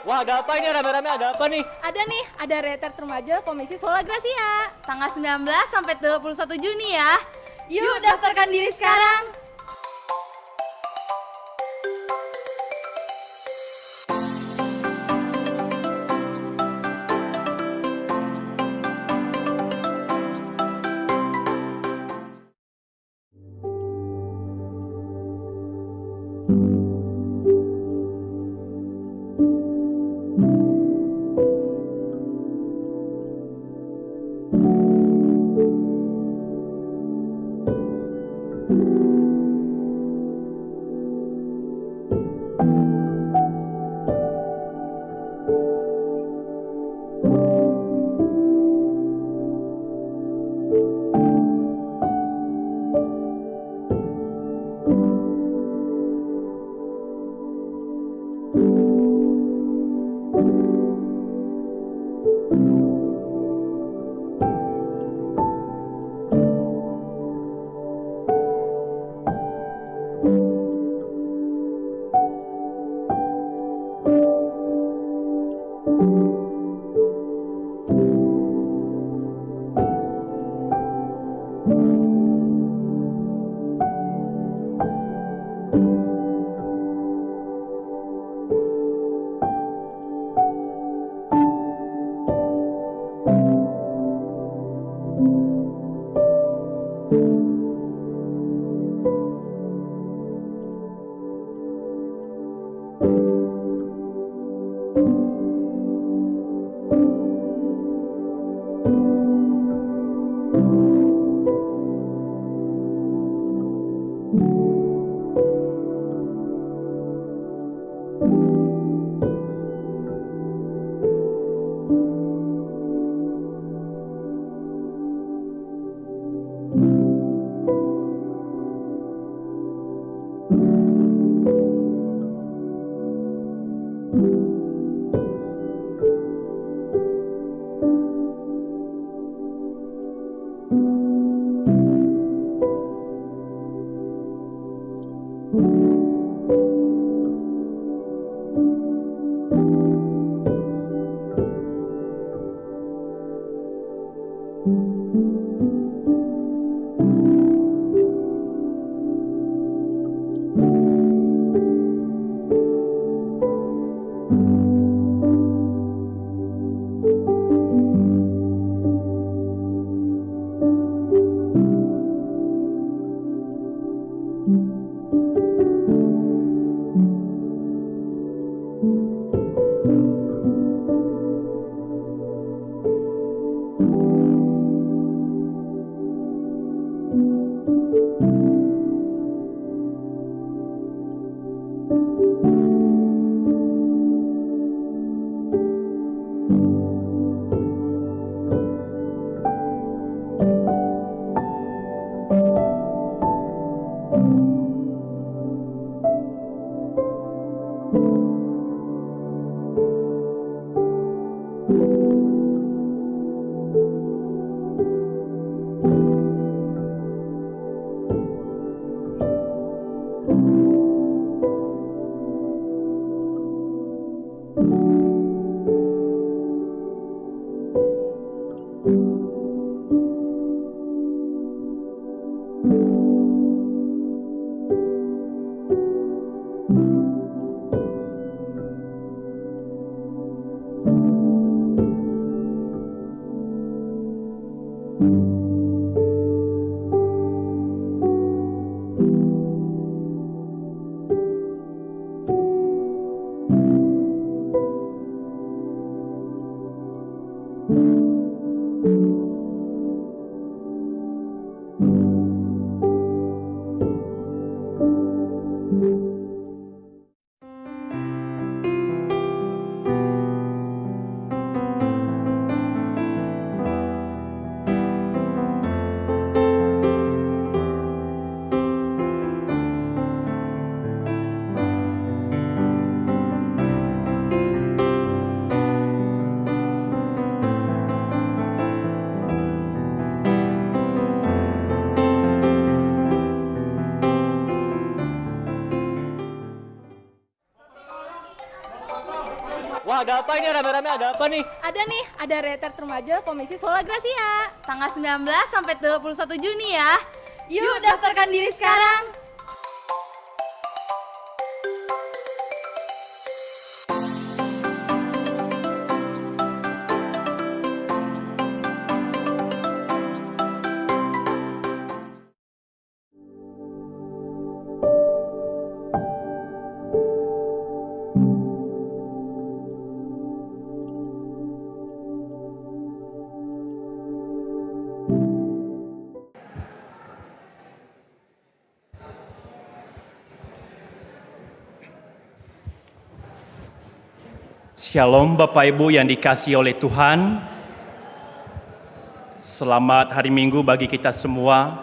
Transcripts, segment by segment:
Wah, ada apa ini rame-rame? Ada apa nih? Ada retret remaja Komisi Sola Gracia. Tanggal 19 sampai 21 Juni ya. Yuk daftarkan diri sekarang. Wah, ada apa ini rame-rame? Ada apa nih? Ada retret remaja Komisi Sola Gracia. Tanggal 19 sampai 21 Juni ya. Yuk daftarkan diri sekarang. Shalom Bapak Ibu yang dikasihi oleh Tuhan. Selamat hari Minggu bagi kita semua.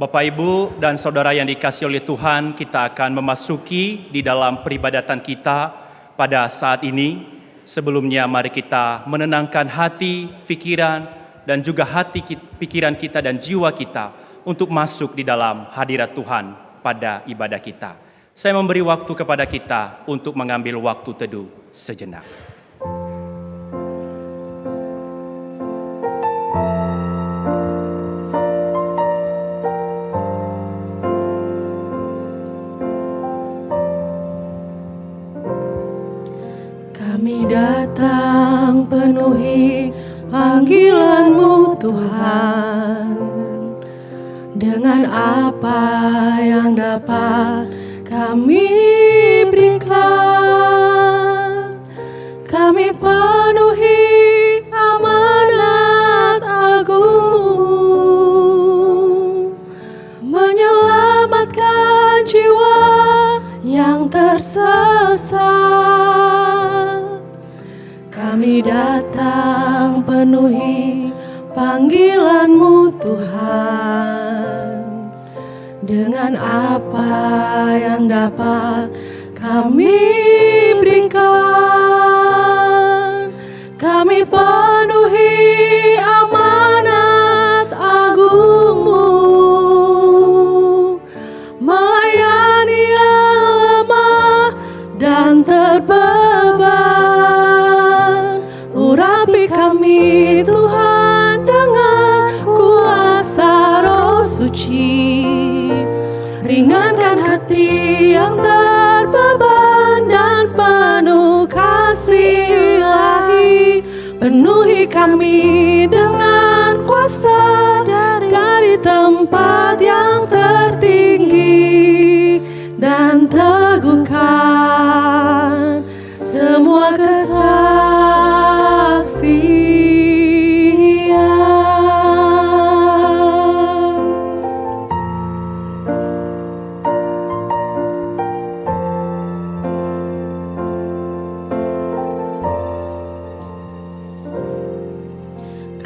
Bapak Ibu dan Saudara yang dikasihi oleh Tuhan, kita akan memasuki di dalam peribadatan kita pada saat ini. Sebelumnya mari kita menenangkan hati, pikiran, dan juga pikiran kita dan jiwa kita untuk masuk di dalam hadirat Tuhan pada ibadah kita. Saya memberi waktu kepada kita untuk mengambil waktu teduh sejenak. Tuhan. Dengan apa yang dapat kami berikan, kami penuhi amanat agung-Mu, menyelamatkan jiwa yang tersesat. Kami datang penuhi panggilan-Mu Tuhan. Dengan apa yang dapat kami berikan, kami penuhi amanat agung-Mu, melayani yang lemah dan terbeban. Urapi kami Tuhan dengan kuasa Roh Suci, ringankan hati yang terbeban dan penuh kasih ilahi. Penuhi kami dengan kuasa dari tempat yang tertinggi, dan teguhkan semua kesaksian.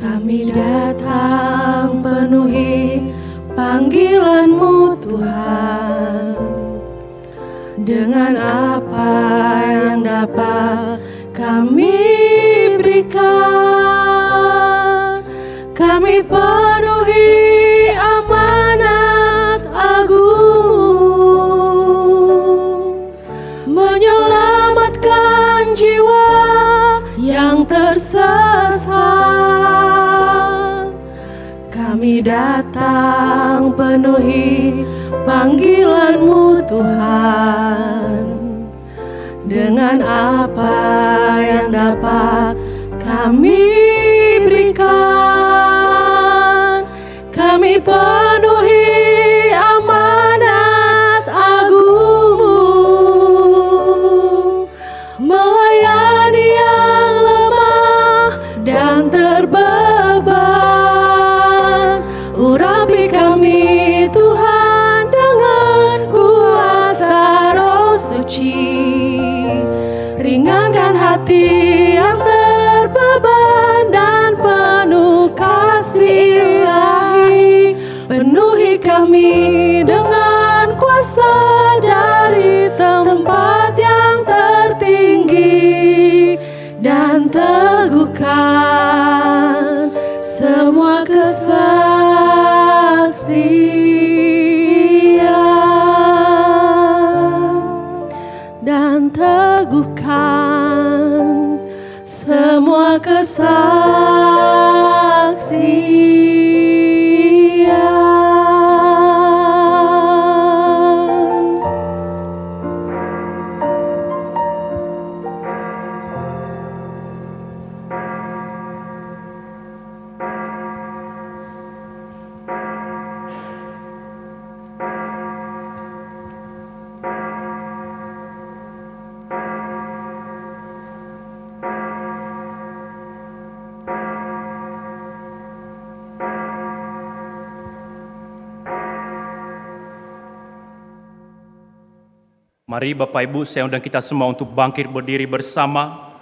Kami datang penuhi panggilan-Mu Tuhan. Dengan apa yang dapat kami berikan, kami penuhi amanat agung-Mu, menyelamatkan jiwa yang tersesat. Kami datang penuhi panggilan-Mu Tuhan. Dengan apa yang dapat kami berikan, kami penuhi amanat agung-Mu, melayani yang lemah dan terbeban. Urapi kami Tuhan dengan kuasa Roh Suci, ringankan hati yang terbeban dan penuh kasih ilahi. Penuhi kami dengan kuasa dari tempat yang tertinggi, dan teguhkan semua kesaksian, dan teguhkan semua kesaksian. Mari Bapak Ibu, saya undang kita semua untuk bangkit berdiri bersama.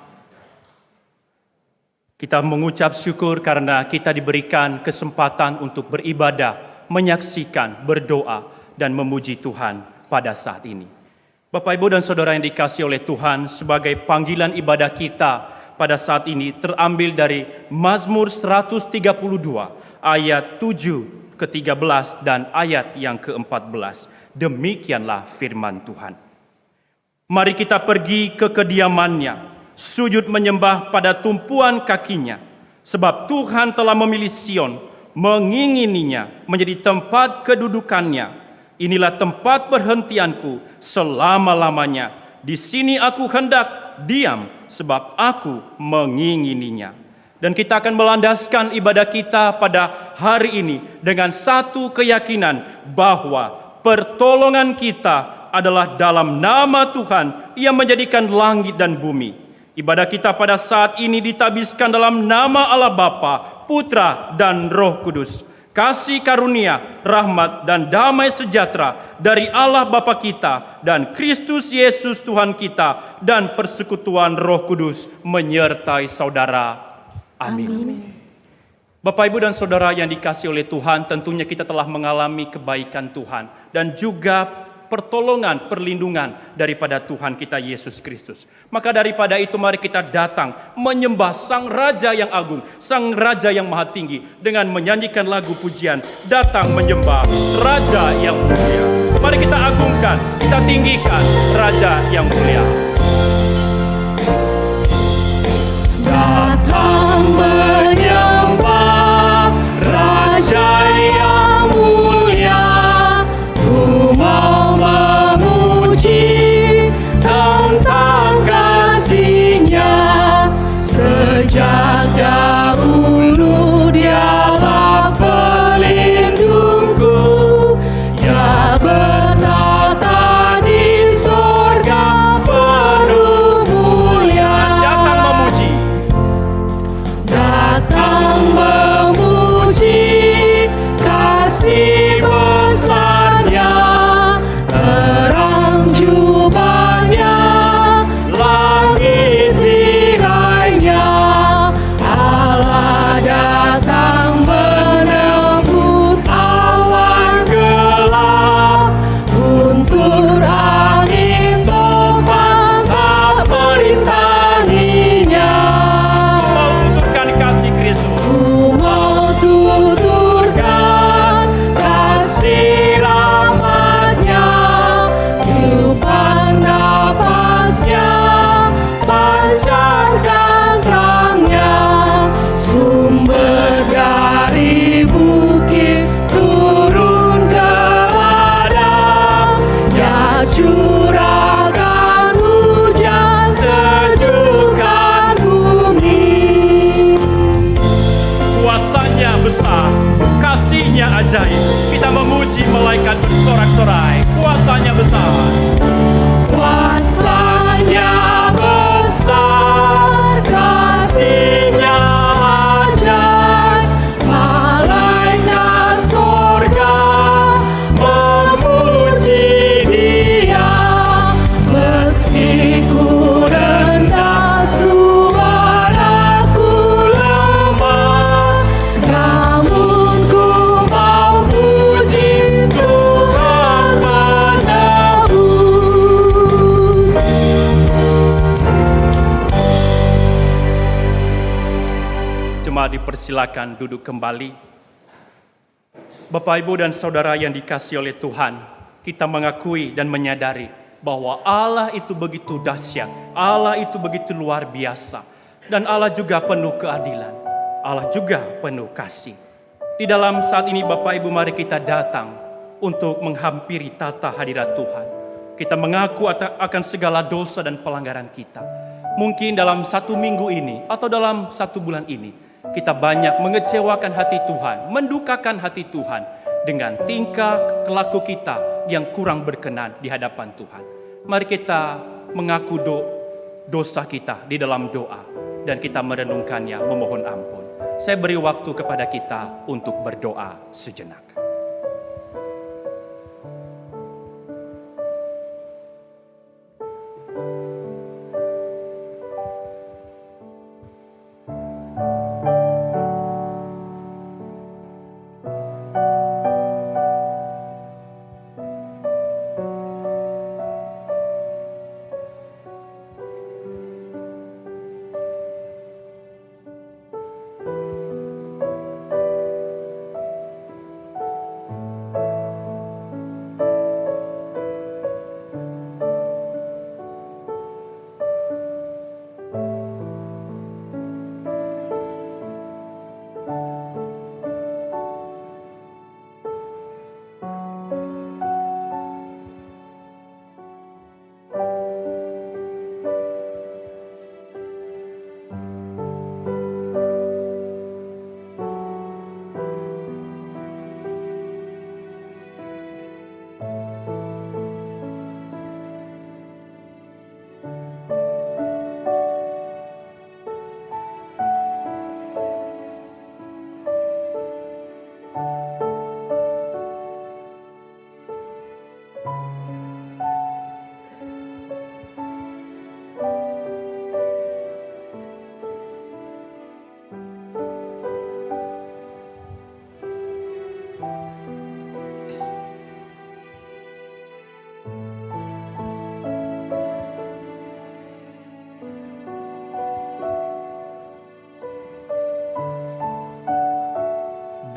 Kita mengucap syukur karena kita diberikan kesempatan untuk beribadah, menyaksikan, berdoa, dan memuji Tuhan pada saat ini. Bapak Ibu dan Saudara yang dikasihi oleh Tuhan, sebagai panggilan ibadah kita pada saat ini terambil dari Mazmur 132 ayat 7 ke-13 dan ayat yang ke-14. Demikianlah firman Tuhan. Mari kita pergi ke kediamannya, sujud menyembah pada tumpuan kakinya, sebab Tuhan telah memilih Sion, mengingininya menjadi tempat kedudukannya. Inilah tempat berhentianku selama-lamanya. Di sini aku hendak diam, sebab aku mengingininya. Dan kita akan melandaskan ibadah kita pada hari ini dengan satu keyakinan bahwa pertolongan kita adalah dalam nama Tuhan yang menjadikan langit dan bumi. Ibadah kita pada saat ini ditabiskan dalam nama Allah Bapa, Putra, dan Roh Kudus. Kasih karunia, rahmat, dan damai sejahtera dari Allah Bapa kita dan Kristus Yesus Tuhan kita dan persekutuan Roh Kudus menyertai saudara. Amin. Bapak, Ibu, dan Saudara yang dikasihi oleh Tuhan, tentunya kita telah mengalami kebaikan Tuhan dan juga pertolongan, perlindungan daripada Tuhan kita Yesus Kristus. Maka daripada itu mari kita datang menyembah Sang Raja yang agung, Sang Raja yang maha tinggi dengan menyanyikan lagu pujian, datang menyembah Raja yang mulia. Mari kita agungkan, kita tinggikan Raja yang mulia. Datang menyembah Raja yang mulia, ku mau memuji tentang kasih-Nya. Sejak dahulu Dialah pelindungku, Ya bertata di sorga penuh mulia. Datang memuji, datang memuji kasih besar-Nya, terang jubahnya, langit tirainya. Allah datang menembus awan gelap, guntur angin topan tak merintanginya. Mau tuturkan kasih Kristus, mau tuturkan kasih rahmat-Nya, tiupan nafas-Nya, pancarkan terang-Nya, sumber dari bukit turun ke ladang, Ya curahkan hujan sejukkan bumi. Kuasanya besar, kasih-Nya ajaib, kita memuji malaikat bersorak-sorai. Kuasanya besar, kuasanya besar, kasih-Nya ajaib, malaikat sorga memuji Dia. Meski ku rendah, suaraku lemah, namun ku mau puji Tuhan menebus. Jemaat dipersilakan duduk kembali. Bapak, Ibu, dan Saudara yang dikasihi oleh Tuhan, kita mengakui dan menyadari bahwa Allah itu begitu dahsyat, Allah itu begitu luar biasa, dan Allah juga penuh keadilan, Allah juga penuh kasih. Di dalam saat ini Bapak Ibu, mari kita datang untuk menghampiri tata hadirat Tuhan. Kita mengaku akan segala dosa dan pelanggaran kita. Mungkin dalam satu minggu ini atau dalam satu bulan ini, kita banyak mengecewakan hati Tuhan, mendukakan hati Tuhan dengan tingkah laku kita yang kurang berkenan di hadapan Tuhan. Mari kita mengaku dosa kita di dalam doa dan kita merenungkannya, memohon ampun. Saya beri waktu kepada kita untuk berdoa sejenak.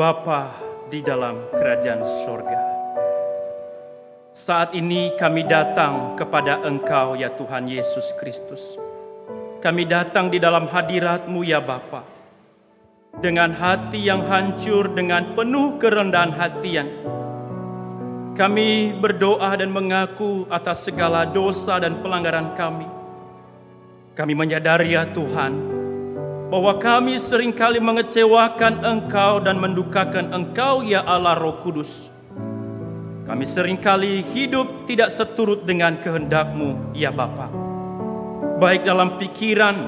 Bapa di dalam kerajaan sorga. Saat ini kami datang kepada Engkau ya Tuhan Yesus Kristus. Kami datang di dalam hadirat-Mu ya Bapa. Dengan hati yang hancur, dengan penuh kerendahan hati yang kami berdoa dan mengaku atas segala dosa dan pelanggaran kami. Kami menyadari ya Tuhan, bahwa kami seringkali mengecewakan Engkau dan mendukakan Engkau ya Allah Roh Kudus. Kami seringkali hidup tidak seturut dengan kehendak-Mu ya Bapa. Baik dalam pikiran,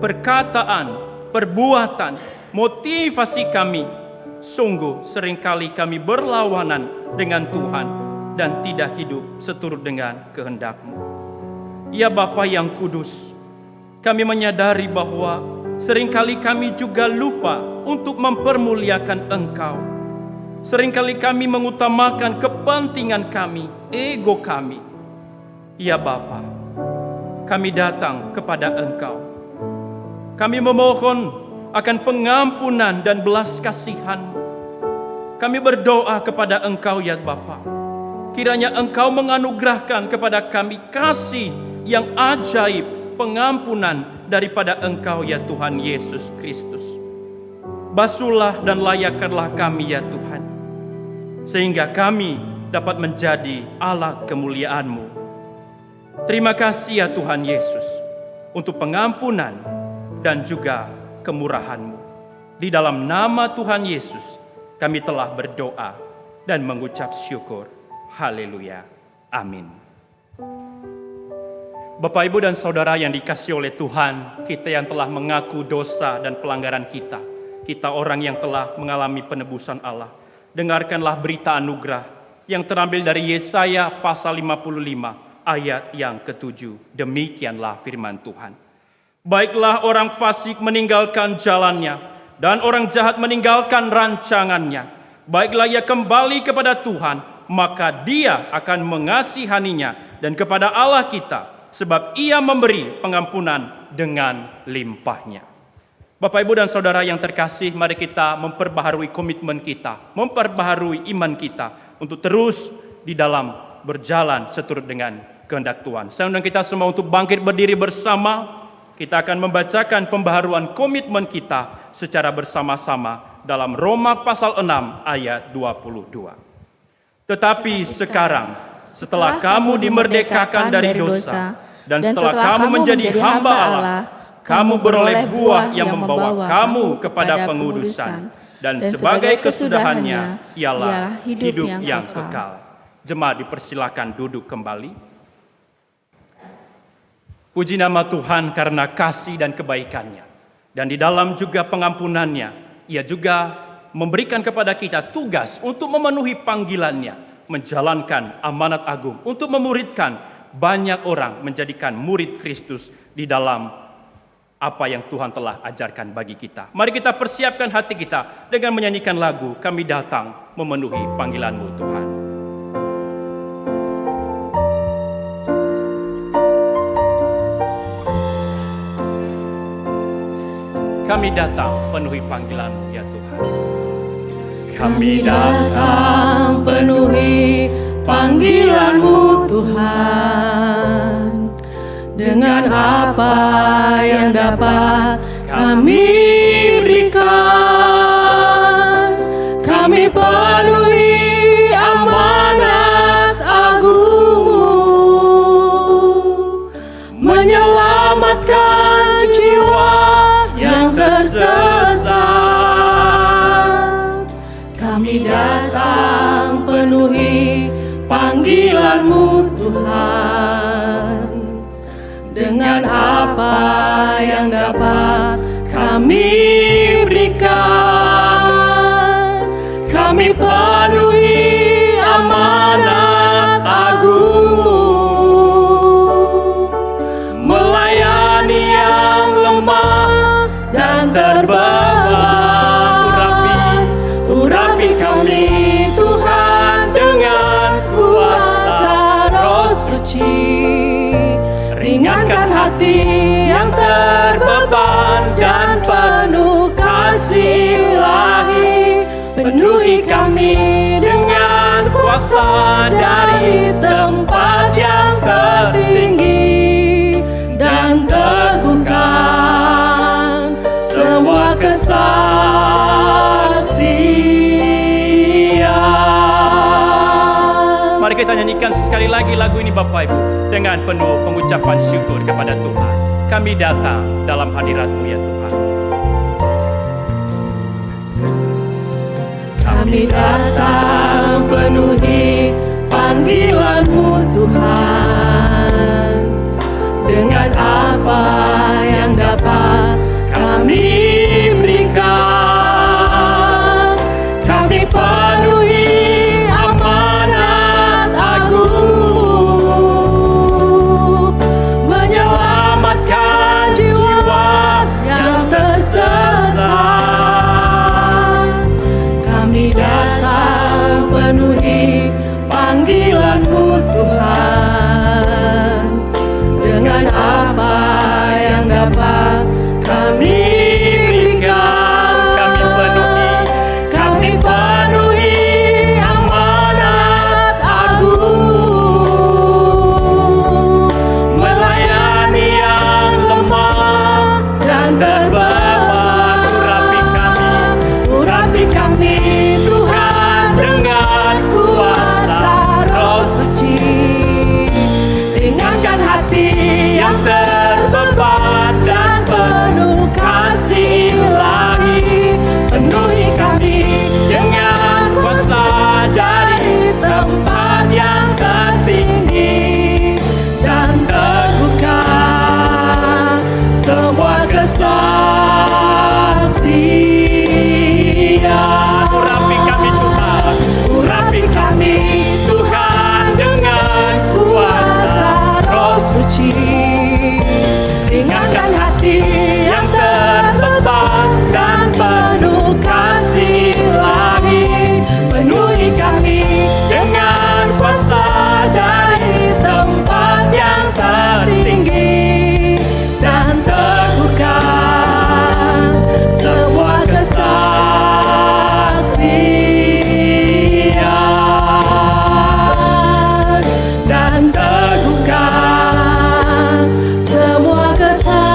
perkataan, perbuatan, motivasi kami, sungguh seringkali kami berlawanan dengan Tuhan dan tidak hidup seturut dengan kehendak-Mu. Ya Bapa yang kudus, kami menyadari bahwa seringkali kami juga lupa untuk mempermuliakan Engkau. Seringkali kami mengutamakan kepentingan kami, ego kami. Ya Bapa, kami datang kepada Engkau. Kami memohon akan pengampunan dan belas kasihan-Mu. Kami berdoa kepada Engkau ya Bapa. Kiranya Engkau menganugerahkan kepada kami kasih yang ajaib, pengampunan daripada Engkau ya Tuhan Yesus Kristus. Basuhlah dan layakkanlah kami ya Tuhan, sehingga kami dapat menjadi alat kemuliaan-Mu. Terima kasih ya Tuhan Yesus untuk pengampunan dan juga kemurahan-Mu. Di dalam nama Tuhan Yesus kami telah berdoa dan mengucap syukur. Haleluya. Amin. Bapak, Ibu, dan Saudara yang dikasihi oleh Tuhan, kita yang telah mengaku dosa dan pelanggaran kita, kita orang yang telah mengalami penebusan Allah, dengarkanlah berita anugerah yang terambil dari Yesaya pasal 55 ayat yang ke-7. Demikianlah firman Tuhan. Baiklah orang fasik meninggalkan jalannya, dan orang jahat meninggalkan rancangannya. Baiklah ia kembali kepada Tuhan, maka Dia akan mengasihaninya, dan kepada Allah kita, sebab Ia memberi pengampunan dengan limpahnya. Bapak, Ibu, dan Saudara yang terkasih, mari kita memperbaharui komitmen kita, memperbaharui iman kita, untuk terus di dalam berjalan seturut dengan kehendak Tuhan. Saya undang kita semua untuk bangkit berdiri bersama. Kita akan membacakan pembaharuan komitmen kita secara bersama-sama dalam Roma pasal 6 ayat 22. Tetapi sekarang, setelah kamu dimerdekakan dari dosa, dan setelah kamu menjadi hamba Allah, kamu beroleh buah yang membawa kamu kepada pengudusan, dan sebagai kesudahannya ialah hidup yang kekal. Jemaat dipersilakan duduk kembali. Puji nama Tuhan karena kasih dan kebaikannya. Dan di dalam juga pengampunannya, Ia juga memberikan kepada kita tugas untuk memenuhi panggilannya, menjalankan amanat agung, untuk memuridkan banyak orang, menjadikan murid Kristus di dalam apa yang Tuhan telah ajarkan bagi kita. Mari kita persiapkan hati kita dengan menyanyikan lagu Kami Datang Memenuhi Panggilan-Mu Tuhan. Kami datang penuhi panggilan-Mu ya Tuhan. Kami datang penuhi panggilan-Mu Tuhan. Dengan apa yang dapat kami berikan, kami penuhi amanat agung-Mu, menyelamatkan jiwa yang tersesat. Kami datang penuhi panggilan-Mu Tuhan. Dengan apa yang dapat kami berikan, kami penuhi amanat agung-Mu, melayani yang lemah dan terbeban. Urapi kami Tuhan dengan kuasa Roh Suci. Ringankan hati yang terbeban dan penuh kasih ilahi. Penuhi penuhi kami dengan kuasa dari tempat yang tertinggi, dan teguhkan semua kesaksian. Mari kita nyanyikan sekali lagi lagu ini Bapak Ibu dengan penuh pengucapan syukur kepada Tuhan. Kami datang dalam hadirat-Mu ya Tuhan. Kami datang penuhi panggilan-Mu Tuhan, dengan apa yang dapat kami berikan. Kami penuhi amanat agung, menyelamatkan jiwa yang tersesat. Kami datang penuhi panggilan-Mu Tuhan, dengan apa yang dapat kami berikan. Kami penuhi amanat agung, melayani yang lemah dan terbeban. Urapi kami Tuhan dengan kuasa Roh Suci, ringankan hati yang terbeban dan penuh kasih ilahi. Penuhi kami dengan kuasa dari tempat yang tertinggi, dan teguhkan semua kesaksian. Urapi kami Tuhan, urapi kami Tuhan dengan kuasa Roh Suci, ringankan hati yang terbeban dan penuh kasih ilahi. Penuhi kami dengan kuasa dari tempat yang tertinggi, dan teguhkan semua kesaksian, dan teguhkan semua kesaksian.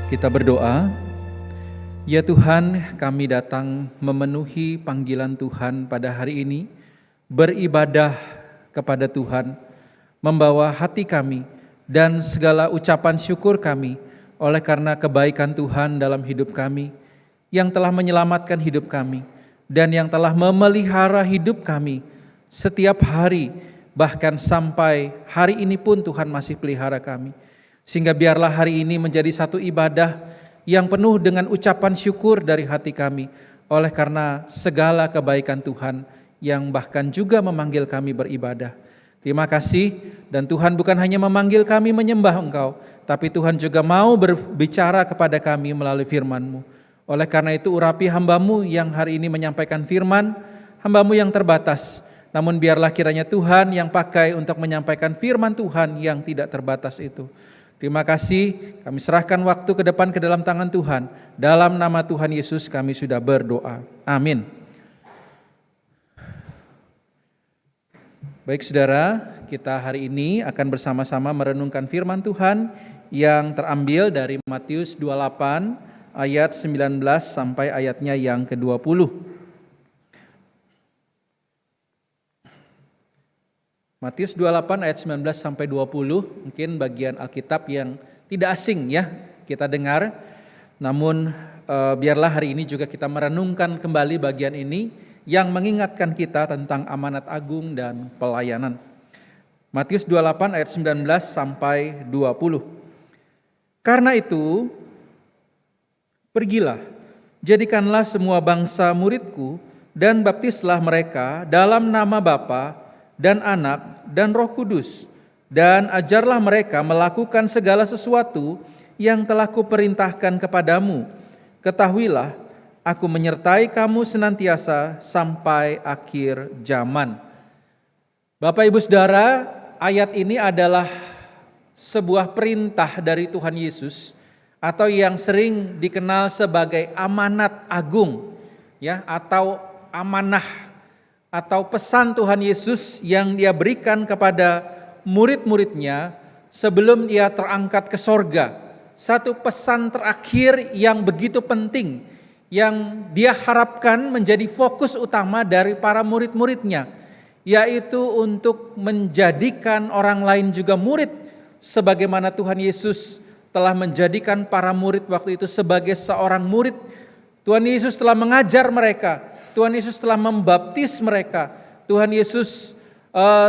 Kita berdoa. Ya Tuhan, kami datang memenuhi panggilan Tuhan pada hari ini, beribadah kepada Tuhan, membawa hati kami dan segala ucapan syukur kami oleh karena kebaikan Tuhan dalam hidup kami, yang telah menyelamatkan hidup kami dan yang telah memelihara hidup kami setiap hari, bahkan sampai hari ini pun Tuhan masih pelihara kami. Sehingga biarlah hari ini menjadi satu ibadah yang penuh dengan ucapan syukur dari hati kami oleh karena segala kebaikan Tuhan yang bahkan juga memanggil kami beribadah. Terima kasih, dan Tuhan bukan hanya memanggil kami menyembah Engkau, tapi Tuhan juga mau berbicara kepada kami melalui firman-Mu. Oleh karena itu urapi hamba-Mu yang hari ini menyampaikan firman, hamba-Mu yang terbatas. Namun biarlah kiranya Tuhan yang pakai untuk menyampaikan firman Tuhan yang tidak terbatas itu. Terima kasih, kami serahkan waktu ke depan ke dalam tangan Tuhan. Dalam nama Tuhan Yesus kami sudah berdoa. Amin. Baik saudara, kita hari ini akan bersama-sama merenungkan firman Tuhan yang terambil dari Matius 28 ayat 19 sampai ayatnya yang ke-20. Matius 28 ayat 19 sampai 20, mungkin bagian Alkitab yang tidak asing ya kita dengar. Namun biarlah hari ini juga kita merenungkan kembali bagian ini yang mengingatkan kita tentang amanat agung dan pelayanan. Matius 28 ayat 19 sampai 20. Karena itu, pergilah, jadikanlah semua bangsa muridku dan baptislah mereka dalam nama Bapa dan Anak dan Roh Kudus, dan ajarlah mereka melakukan segala sesuatu yang telah kuperintahkan kepadamu. Ketahuilah, aku menyertai kamu senantiasa sampai akhir zaman. Bapak Ibu Saudara, ayat ini adalah sebuah perintah dari Tuhan Yesus atau yang sering dikenal sebagai amanat agung, ya, atau amanah atau pesan Tuhan Yesus yang Dia berikan kepada murid-muridnya sebelum Dia terangkat ke sorga. Satu pesan terakhir yang begitu penting yang Dia harapkan menjadi fokus utama dari para murid-muridnya, yaitu untuk menjadikan orang lain juga murid sebagaimana Tuhan Yesus telah menjadikan para murid waktu itu sebagai seorang murid. Tuhan Yesus telah mengajar mereka, Tuhan Yesus telah membaptis mereka, Tuhan Yesus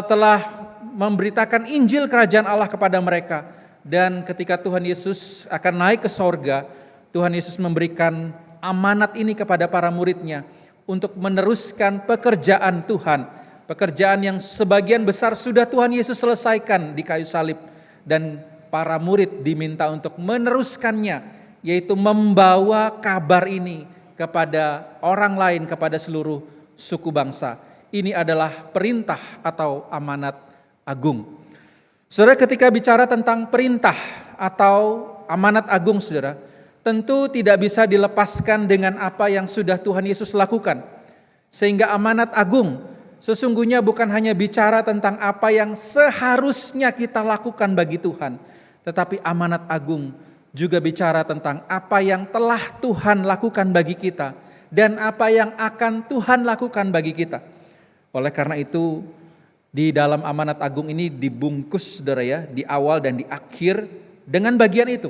telah memberitakan Injil Kerajaan Allah kepada mereka. Dan ketika Tuhan Yesus akan naik ke sorga, Tuhan Yesus memberikan amanat ini kepada para muridnya untuk meneruskan pekerjaan Tuhan. Pekerjaan yang sebagian besar sudah Tuhan Yesus selesaikan di kayu salib. Dan para murid diminta untuk meneruskannya, yaitu membawa kabar ini kepada orang lain, kepada seluruh suku bangsa. Ini adalah perintah atau amanat agung. Saudara, ketika bicara tentang perintah atau amanat agung, saudara, tentu tidak bisa dilepaskan dengan apa yang sudah Tuhan Yesus lakukan. Sehingga amanat agung sesungguhnya bukan hanya bicara tentang apa yang seharusnya kita lakukan bagi Tuhan, tetapi amanat agung juga bicara tentang apa yang telah Tuhan lakukan bagi kita dan apa yang akan Tuhan lakukan bagi kita. Oleh karena itu, di dalam amanat agung ini dibungkus, saudara ya, di awal dan di akhir dengan bagian itu,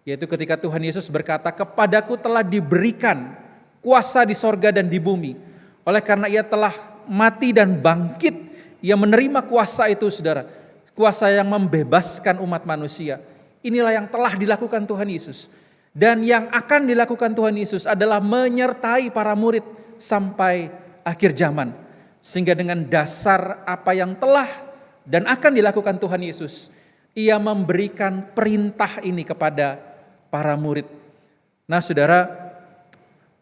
yaitu ketika Tuhan Yesus berkata, "Kepadaku telah diberikan kuasa di sorga dan di bumi." Oleh karena Ia telah mati dan bangkit, Ia menerima kuasa itu, saudara. Kuasa yang membebaskan umat manusia. Inilah yang telah dilakukan Tuhan Yesus. Dan yang akan dilakukan Tuhan Yesus adalah menyertai para murid sampai akhir zaman. Sehingga dengan dasar apa yang telah dan akan dilakukan Tuhan Yesus, Ia memberikan perintah ini kepada para murid. Nah, saudara,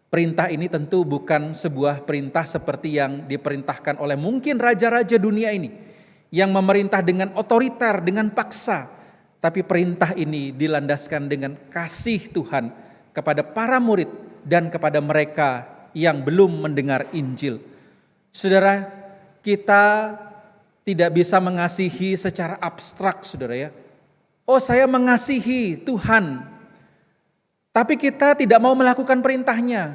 perintah ini tentu bukan sebuah perintah seperti yang diperintahkan oleh mungkin raja-raja dunia ini, yang memerintah dengan otoriter, dengan paksa. Tapi perintah ini dilandaskan dengan kasih Tuhan kepada para murid dan kepada mereka yang belum mendengar Injil. Saudara, kita tidak bisa mengasihi secara abstrak, saudara ya. Oh, saya mengasihi Tuhan, tapi kita tidak mau melakukan perintahnya.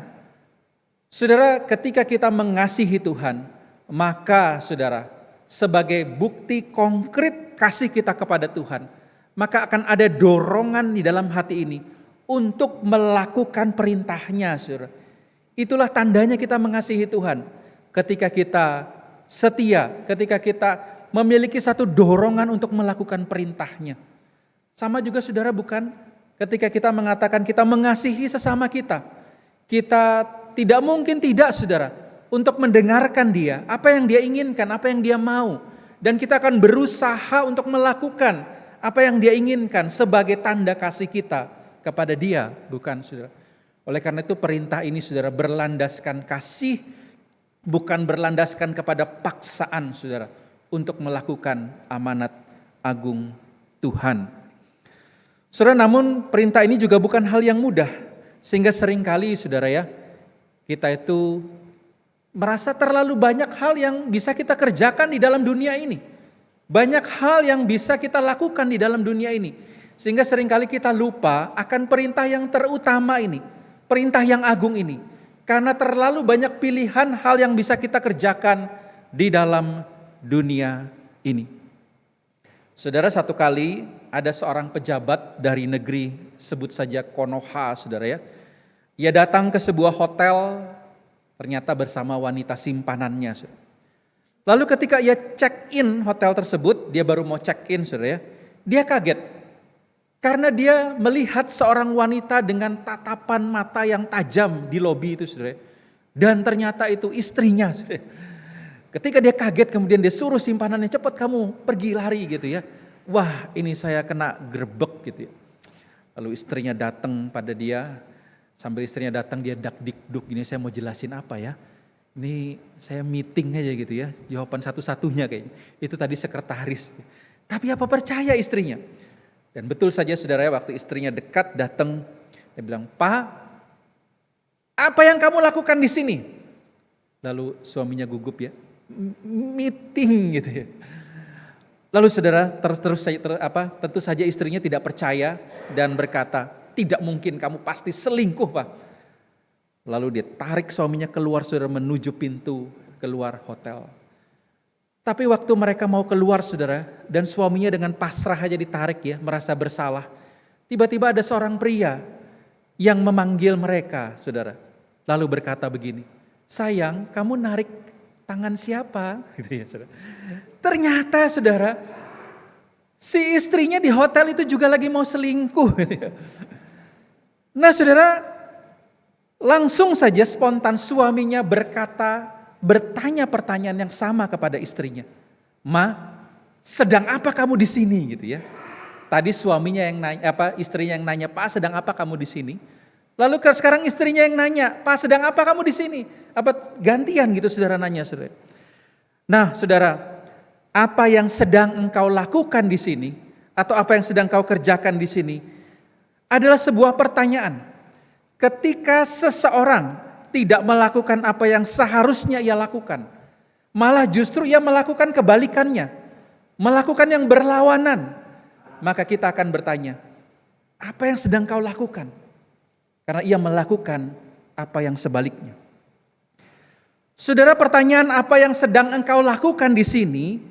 Saudara, ketika kita mengasihi Tuhan, maka saudara, sebagai bukti konkret kasih kita kepada Tuhan, maka akan ada dorongan di dalam hati ini untuk melakukan perintahnya, saudara. Itulah tandanya kita mengasihi Tuhan. Ketika kita setia, ketika kita memiliki satu dorongan untuk melakukan perintahnya. Sama juga saudara, bukan? Ketika kita mengatakan kita mengasihi sesama kita, kita tidak mungkin tidak, saudara, untuk mendengarkan dia, apa yang dia inginkan, apa yang dia mau. Dan kita akan berusaha untuk melakukan apa yang dia inginkan sebagai tanda kasih kita kepada dia, bukan, saudara? Oleh karena itu perintah ini, saudara, berlandaskan kasih, bukan berlandaskan kepada paksaan, saudara, untuk melakukan amanat agung Tuhan. Saudara, namun perintah ini juga bukan hal yang mudah, sehingga seringkali, saudara ya, kita itu merasa terlalu banyak hal yang bisa kita kerjakan di dalam dunia ini. Banyak hal yang bisa kita lakukan di dalam dunia ini. Sehingga seringkali kita lupa akan perintah yang terutama ini, perintah yang agung ini. Karena terlalu banyak pilihan hal yang bisa kita kerjakan di dalam dunia ini. Saudara, satu kali ada seorang pejabat dari negeri, sebut saja Konoha, saudara ya. Ia datang ke sebuah hotel, ternyata bersama wanita simpanannya, saudara. Lalu ketika ia check-in hotel tersebut, dia baru mau check-in, saudara ya. Dia kaget, karena dia melihat seorang wanita dengan tatapan mata yang tajam di lobi itu, saudara. Dan ternyata itu istrinya, saudara. Ketika dia kaget, kemudian dia suruh simpanannya, cepat kamu pergi lari gitu ya. Wah, ini saya kena gerbek gitu ya. Lalu istrinya datang pada dia, sambil istrinya datang dia dak-dik-duk gini, saya mau jelasin apa ya. Ini saya meeting aja gitu ya, jawaban satu-satunya kayaknya. Itu tadi sekretaris. Tapi apa percaya istrinya? Dan betul saja saudara, waktu istrinya dekat datang, dia bilang, "Pak, apa yang kamu lakukan di sini?" Lalu suaminya gugup ya, "Meeting," gitu ya. Lalu saudara tentu saja istrinya tidak percaya dan berkata, "Tidak mungkin, kamu pasti selingkuh, Pak." Lalu dia tarik suaminya keluar saudara, menuju pintu keluar hotel. Tapi waktu mereka mau keluar saudara, dan suaminya dengan pasrah aja ditarik ya, merasa bersalah. Tiba-tiba ada seorang pria yang memanggil mereka saudara. Lalu berkata begini, "Sayang, kamu narik tangan siapa?" Gitu ya saudara. Ternyata saudara, si istrinya di hotel itu juga lagi mau selingkuh. Gitu ya. Nah saudara, langsung saja spontan suaminya bertanya pertanyaan yang sama kepada istrinya. "Ma, sedang apa kamu di sini?" Gitu ya. Tadi suaminya yang nanya, istrinya yang nanya, "Pak, sedang apa kamu di sini?" Lalu sekarang istrinya yang nanya, "Pak, sedang apa kamu di sini?" Gantian gitu saudara nanya saudara. Nah saudara, apa yang sedang engkau lakukan di sini atau apa yang sedang kau kerjakan di sini adalah sebuah pertanyaan. Ketika seseorang tidak melakukan apa yang seharusnya ia lakukan, malah justru ia melakukan kebalikannya, melakukan yang berlawanan, maka kita akan bertanya, apa yang sedang kau lakukan? Karena ia melakukan apa yang sebaliknya. Saudara, pertanyaan apa yang sedang engkau lakukan di sini,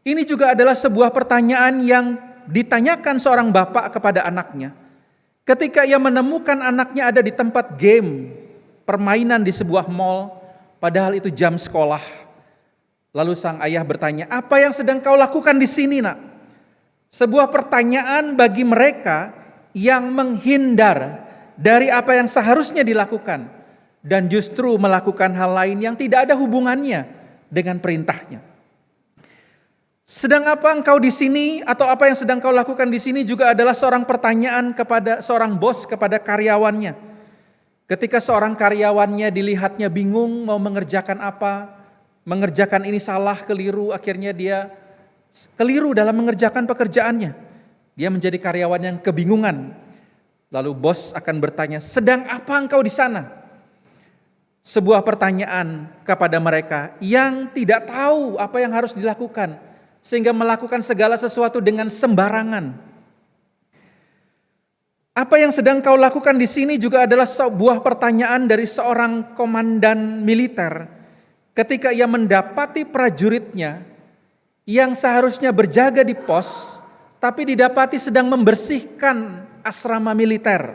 ini juga adalah sebuah pertanyaan yang ditanyakan seorang bapak kepada anaknya. Ketika ia menemukan anaknya ada di tempat game, permainan di sebuah mall, padahal itu jam sekolah. Lalu sang ayah bertanya, "Apa yang sedang kau lakukan di sini, Nak?" Sebuah pertanyaan bagi mereka yang menghindar dari apa yang seharusnya dilakukan dan justru melakukan hal lain yang tidak ada hubungannya dengan perintahnya. Sedang apa engkau di sini atau apa yang sedang kau lakukan di sini juga adalah seorang pertanyaan kepada seorang bos kepada karyawannya. Ketika seorang karyawannya dilihatnya bingung mau mengerjakan apa, mengerjakan ini salah, keliru, akhirnya dia keliru dalam mengerjakan pekerjaannya. Dia menjadi karyawan yang kebingungan. Lalu bos akan bertanya, "Sedang apa engkau di sana?" Sebuah pertanyaan kepada mereka yang tidak tahu apa yang harus dilakukan, sehingga melakukan segala sesuatu dengan sembarangan. Apa yang sedang kau lakukan di sini juga adalah sebuah pertanyaan dari seorang komandan militer ketika ia mendapati prajuritnya yang seharusnya berjaga di pos, tapi didapati sedang membersihkan asrama militer.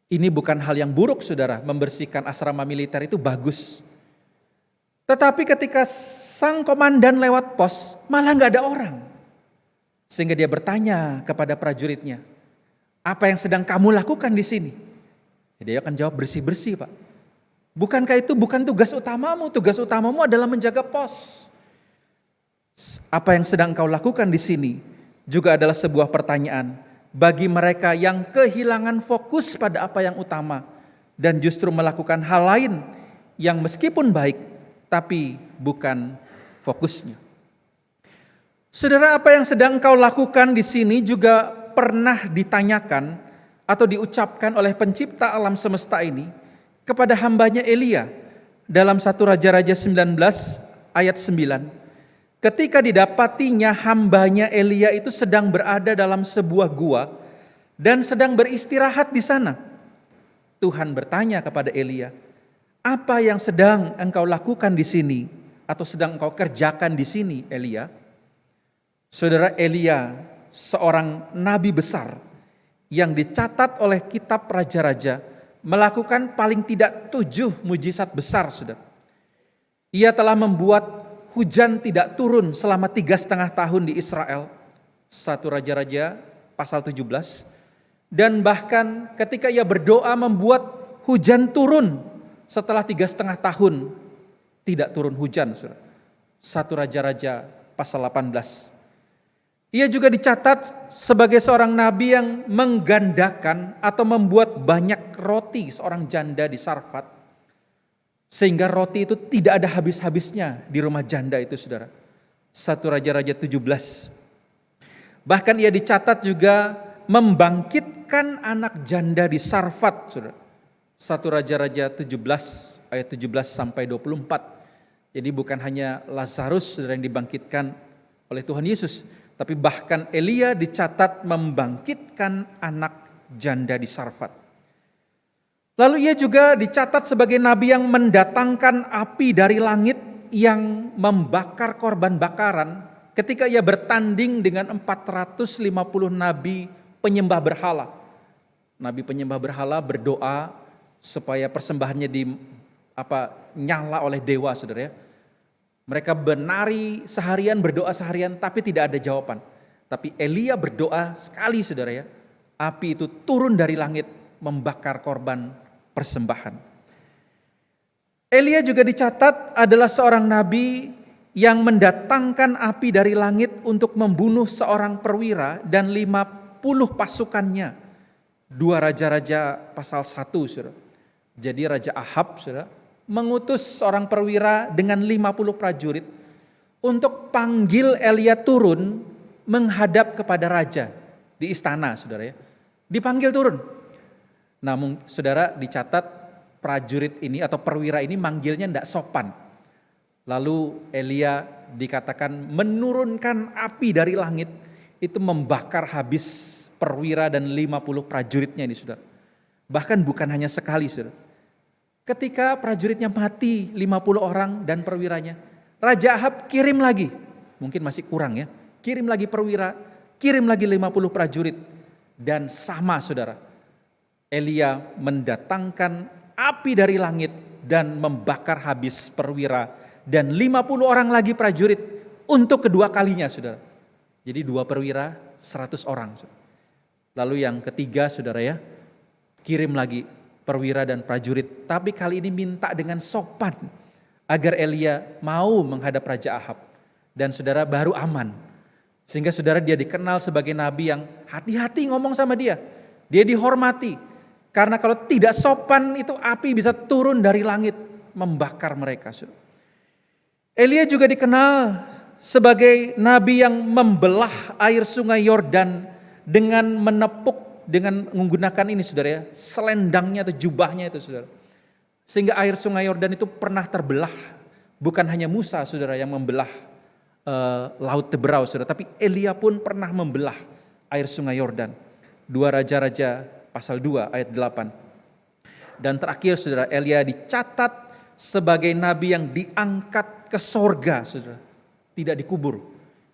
Ini bukan hal yang buruk saudara, membersihkan asrama militer itu bagus. Tetapi ketika sang komandan lewat pos, malah gak ada orang. Sehingga dia bertanya kepada prajuritnya, "Apa yang sedang kamu lakukan di sini?" Dia akan jawab, "Bersih-bersih, Pak." "Bukankah itu bukan tugas utamamu? Tugas utamamu adalah menjaga pos." Apa yang sedang kau lakukan di sini juga adalah sebuah pertanyaan bagi mereka yang kehilangan fokus pada apa yang utama dan justru melakukan hal lain yang meskipun baik tapi bukan fokusnya. Saudara, apa yang sedang kau lakukan di sini juga pernah ditanyakan atau diucapkan oleh pencipta alam semesta ini kepada hambanya Elia dalam 1 Raja-Raja 19 ayat 9. Ketika didapatinya hambanya Elia itu sedang berada dalam sebuah gua dan sedang beristirahat di sana. Tuhan bertanya kepada Elia, "Apa yang sedang engkau lakukan di sini atau sedang engkau kerjakan di sini, Elia?" Saudara, Elia seorang nabi besar yang dicatat oleh kitab Raja-Raja melakukan paling tidak 7 mujizat besar, saudara. Ia telah membuat hujan tidak turun selama 3,5 tahun di Israel. 1 Raja-Raja pasal 17. Dan bahkan ketika ia berdoa membuat hujan turun setelah 3,5 tahun tidak turun hujan. 1 Raja-Raja pasal 18. Ia juga dicatat sebagai seorang nabi yang menggandakan atau membuat banyak roti seorang janda di Sarfat. Sehingga roti itu tidak ada habis-habisnya di rumah janda itu, saudara. 1 Raja-Raja 17. Bahkan ia dicatat juga membangkitkan anak janda di Sarfat, saudara. 1 Raja-Raja 17 ayat 17 sampai 24. Jadi bukan hanya Lazarus, saudara, yang dibangkitkan oleh Tuhan Yesus, tapi bahkan Elia dicatat membangkitkan anak janda di Sarfat. Lalu ia juga dicatat sebagai nabi yang mendatangkan api dari langit yang membakar korban bakaran ketika ia bertanding dengan 450 nabi penyembah berhala. Nabi penyembah berhala berdoa supaya persembahannya nyala oleh dewa, saudara ya. Mereka menari seharian, berdoa seharian, tapi tidak ada jawaban. Tapi Elia berdoa sekali, saudara ya. Api itu turun dari langit membakar korban persembahan. Elia juga dicatat adalah seorang nabi yang mendatangkan api dari langit untuk membunuh seorang perwira dan 50 pasukannya. 2 Raja-Raja pasal 1, saudara. Jadi Raja Ahab, saudara, mengutus seorang perwira dengan 50 prajurit untuk panggil Elia turun menghadap kepada raja di istana, saudara ya. Dipanggil turun. Namun saudara, dicatat prajurit ini atau perwira ini manggilnya tidak sopan. Lalu Elia dikatakan menurunkan api dari langit, itu membakar habis perwira dan 50 prajuritnya ini, saudara. Bahkan bukan hanya sekali, saudara. Ketika prajuritnya mati 50 orang dan perwiranya, Raja Ahab kirim lagi, mungkin masih kurang ya, kirim lagi perwira, kirim lagi 50 prajurit, dan sama, saudara. Elia mendatangkan api dari langit dan membakar habis perwira dan 50 orang lagi prajurit untuk kedua kalinya, saudara. Jadi 2 perwira 100 orang. Lalu yang ketiga, saudara ya, kirim lagi perwira dan prajurit, tapi kali ini minta dengan sopan agar Elia mau menghadap Raja Ahab. Dan saudara, baru aman. Sehingga saudara, dia dikenal sebagai nabi yang hati-hati ngomong sama dia. Dia dihormati. Karena kalau tidak sopan itu api bisa turun dari langit membakar mereka. Elia juga dikenal sebagai nabi yang membelah air sungai Yordan dengan menepuk, dengan menggunakan ini, saudara ya, selendangnya atau jubahnya itu, saudara. Sehingga air sungai Yordan itu pernah terbelah. Bukan hanya Musa, saudara, yang membelah laut Teberau, saudara, tapi Elia pun pernah membelah air sungai Yordan. 2 Raja-Raja pasal 2 ayat 8. Dan terakhir, saudara, Elia dicatat sebagai nabi yang diangkat ke sorga, saudara. Tidak dikubur.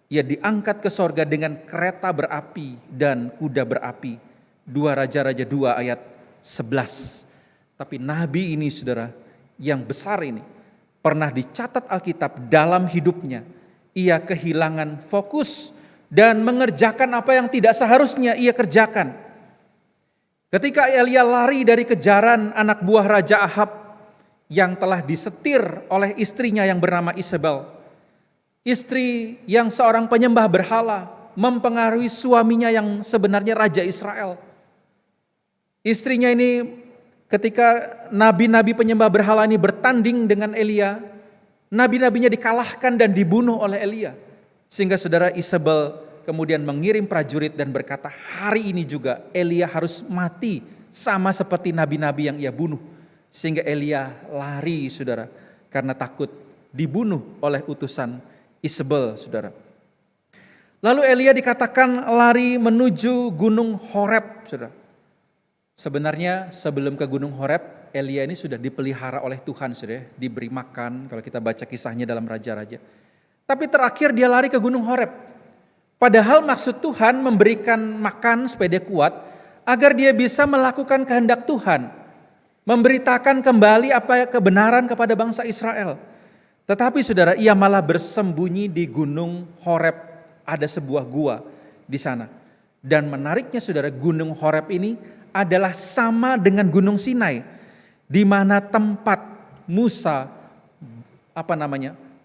Ia diangkat ke sorga dengan kereta berapi dan kuda berapi. 2 Raja-Raja 2 ayat 11. Tapi nabi ini, saudara, yang besar ini, pernah dicatat Alkitab dalam hidupnya. Ia kehilangan fokus dan mengerjakan apa yang tidak seharusnya ia kerjakan. Ketika Elia lari dari kejaran anak buah Raja Ahab yang telah disetir oleh istrinya yang bernama Isabel. Istri yang seorang penyembah berhala mempengaruhi suaminya yang sebenarnya Raja Israel. Istrinya ini ketika nabi-nabi penyembah berhala ini bertanding dengan Elia, nabi-nabinya dikalahkan dan dibunuh oleh Elia. Sehingga saudara, Isabel kemudian mengirim prajurit dan berkata, hari ini juga Elia harus mati sama seperti nabi-nabi yang ia bunuh. Sehingga Elia lari, saudara, karena takut dibunuh oleh utusan Isabel, saudara. Lalu Elia dikatakan lari menuju gunung Horeb, saudara. Sebenarnya sebelum ke gunung Horeb, Elia ini sudah dipelihara oleh Tuhan, saudara, diberi makan kalau kita baca kisahnya dalam Raja-Raja. Tapi terakhir dia lari ke gunung Horeb. Padahal maksud Tuhan memberikan makan supaya dia kuat, agar dia bisa melakukan kehendak Tuhan, memberitakan kembali apa kebenaran kepada bangsa Israel. Tetapi saudara, ia malah bersembunyi di gunung Horeb, ada sebuah gua di sana. Dan menariknya saudara, gunung Horeb ini adalah sama dengan gunung Sinai, di mana tempat Musa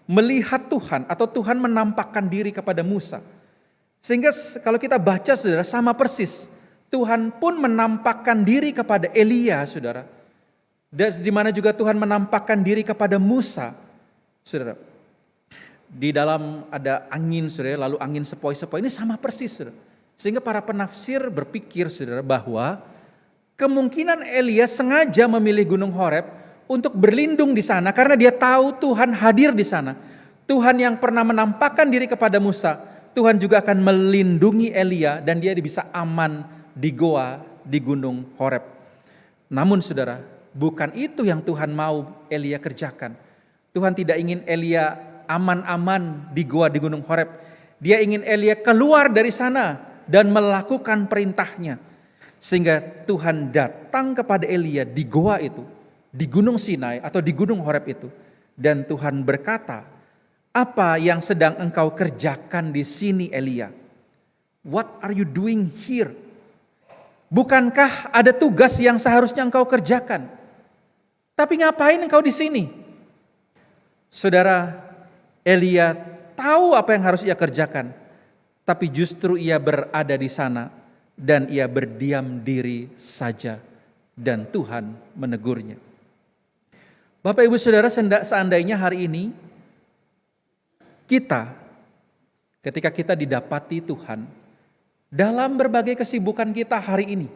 melihat Tuhan atau Tuhan menampakkan diri kepada Musa. Sehingga kalau kita baca, saudara, sama persis. Tuhan pun menampakkan diri kepada Elia, saudara, Dan di mana juga Tuhan menampakkan diri kepada Musa. Saudara, di dalam ada angin, saudara, lalu angin sepoi-sepoi, ini sama persis, saudara. Sehingga para penafsir berpikir, saudara, bahwa kemungkinan Elia sengaja memilih Gunung Horeb untuk berlindung di sana karena dia tahu Tuhan hadir di sana. Tuhan yang pernah menampakkan diri kepada Musa, Tuhan juga akan melindungi Elia dan dia bisa aman di goa di Gunung Horeb. Namun saudara, bukan itu yang Tuhan mau Elia kerjakan. Tuhan tidak ingin Elia aman-aman di goa di Gunung Horeb. Dia ingin Elia keluar dari sana dan melakukan perintahnya. Sehingga Tuhan datang kepada Elia di goa itu, di Gunung Sinai atau di Gunung Horeb itu. Dan Tuhan berkata, apa yang sedang engkau kerjakan di sini Elia? What are you doing here? Bukankah ada tugas yang seharusnya engkau kerjakan? Tapi ngapain engkau di sini? Saudara, Elia tahu apa yang harus ia kerjakan, tapi justru ia berada di sana dan ia berdiam diri saja dan Tuhan menegurnya. Bapak Ibu Saudara, seandainya hari ini kita, ketika kita didapati Tuhan dalam berbagai kesibukan kita hari ini,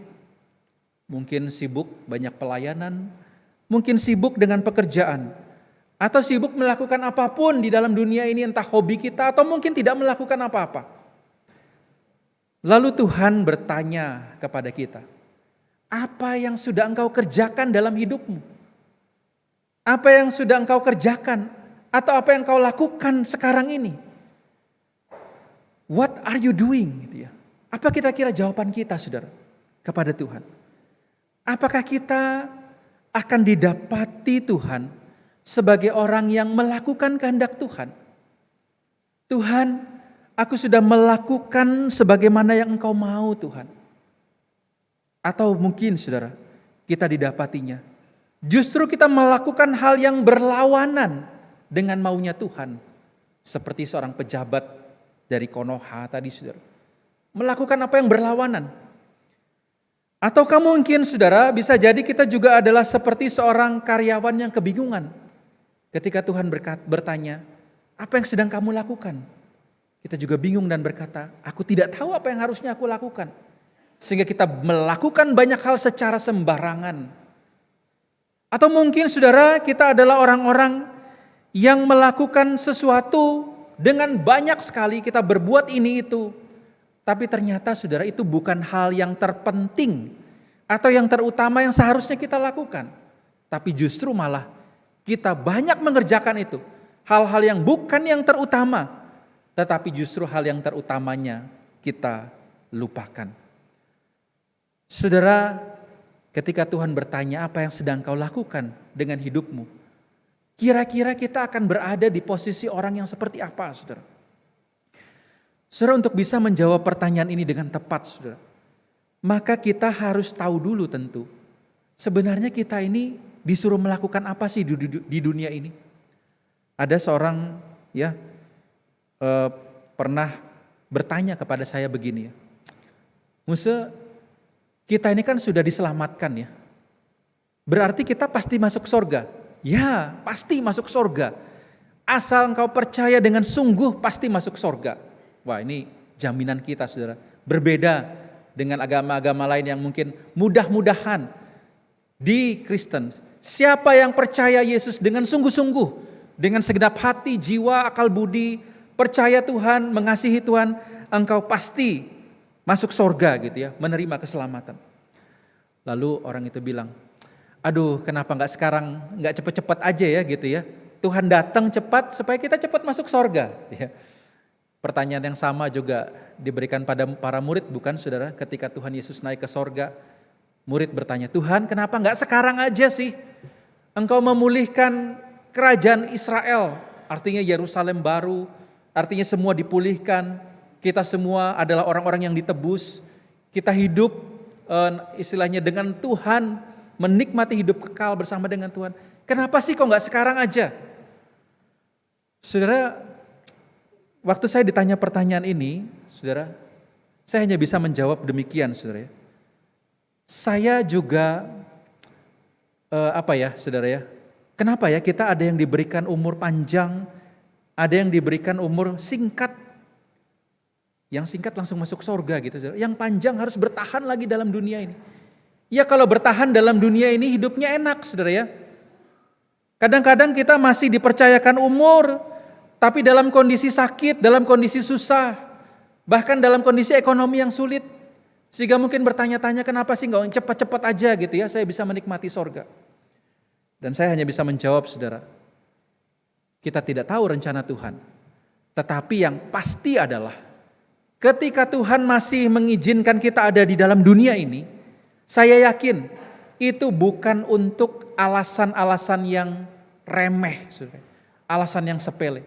mungkin sibuk banyak pelayanan, mungkin sibuk dengan pekerjaan, atau sibuk melakukan apapun di dalam dunia ini, entah hobi kita atau mungkin tidak melakukan apa-apa. Lalu Tuhan bertanya kepada kita, apa yang sudah engkau kerjakan dalam hidupmu? Apa yang sudah engkau kerjakan? Atau apa yang kau lakukan sekarang ini? What are you doing? Gitu ya. Apa kira-kira jawaban kita, saudara, kepada Tuhan? Apakah kita akan didapati Tuhan sebagai orang yang melakukan kehendak Tuhan? Tuhan, aku sudah melakukan sebagaimana yang Engkau mau, Tuhan. Atau mungkin, saudara, kita didapatinya justru kita melakukan hal yang berlawanan dengan maunya Tuhan. Seperti seorang pejabat dari Konoha tadi, saudara. Melakukan apa yang berlawanan. Ataukah mungkin, saudara, bisa jadi kita juga adalah seperti seorang karyawan yang kebingungan. Ketika Tuhan bertanya, apa yang sedang kamu lakukan? Kita juga bingung dan berkata, aku tidak tahu apa yang harusnya aku lakukan. Sehingga kita melakukan banyak hal secara sembarangan. Atau mungkin, saudara, kita adalah orang-orang yang melakukan sesuatu dengan banyak sekali, kita berbuat ini itu. Tapi ternyata, saudara, itu bukan hal yang terpenting atau yang terutama yang seharusnya kita lakukan. Tapi justru malah kita banyak mengerjakan itu. Hal-hal yang bukan yang terutama, tetapi justru hal yang terutamanya kita lupakan. Saudara, ketika Tuhan bertanya apa yang sedang kau lakukan dengan hidupmu, kira-kira kita akan berada di posisi orang yang seperti apa, saudara? Saudara, untuk bisa menjawab pertanyaan ini dengan tepat, saudara, maka kita harus tahu dulu tentu, sebenarnya kita ini disuruh melakukan apa sih di dunia ini? Ada seorang pernah bertanya kepada saya begini ya, Musa, kita ini kan sudah diselamatkan ya, berarti kita pasti masuk surga. Ya, pasti masuk surga. Asal engkau percaya dengan sungguh pasti masuk surga. Wah, ini jaminan kita, saudara. Berbeda dengan agama-agama lain yang mungkin mudah-mudahan di Kristen. Siapa yang percaya Yesus dengan sungguh-sungguh, dengan segenap hati, jiwa, akal budi, percaya Tuhan, mengasihi Tuhan, engkau pasti masuk surga gitu ya, menerima keselamatan. Lalu orang itu bilang, aduh, kenapa nggak sekarang, nggak cepet-cepet aja ya gitu ya. Tuhan datang cepat supaya kita cepat masuk surga. Ya. Pertanyaan yang sama juga diberikan pada para murid, bukan, saudara? Ketika Tuhan Yesus naik ke surga, murid bertanya, Tuhan, kenapa nggak sekarang aja sih? Engkau memulihkan kerajaan Israel, artinya Yerusalem baru, artinya semua dipulihkan. Kita semua adalah orang-orang yang ditebus. Kita hidup istilahnya dengan Tuhan, menikmati hidup kekal bersama dengan Tuhan. Kenapa sih kok nggak sekarang aja? Saudara, waktu saya ditanya pertanyaan ini, saudara, saya hanya bisa menjawab demikian, saudara. Saya juga saudara ya? Kenapa ya kita ada yang diberikan umur panjang, ada yang diberikan umur singkat. Yang singkat langsung masuk surga gitu, saudara. Yang panjang harus bertahan lagi dalam dunia ini. Ya kalau bertahan dalam dunia ini hidupnya enak, saudara ya. Kadang-kadang kita masih dipercayakan umur, tapi dalam kondisi sakit, dalam kondisi susah, bahkan dalam kondisi ekonomi yang sulit. Sehingga mungkin bertanya-tanya kenapa sih nggak cepat-cepat aja gitu ya, saya bisa menikmati sorga. Dan saya hanya bisa menjawab saudara, kita tidak tahu rencana Tuhan. Tetapi yang pasti adalah, ketika Tuhan masih mengizinkan kita ada di dalam dunia ini, saya yakin itu bukan untuk alasan-alasan yang remeh, saudara. Alasan yang sepele.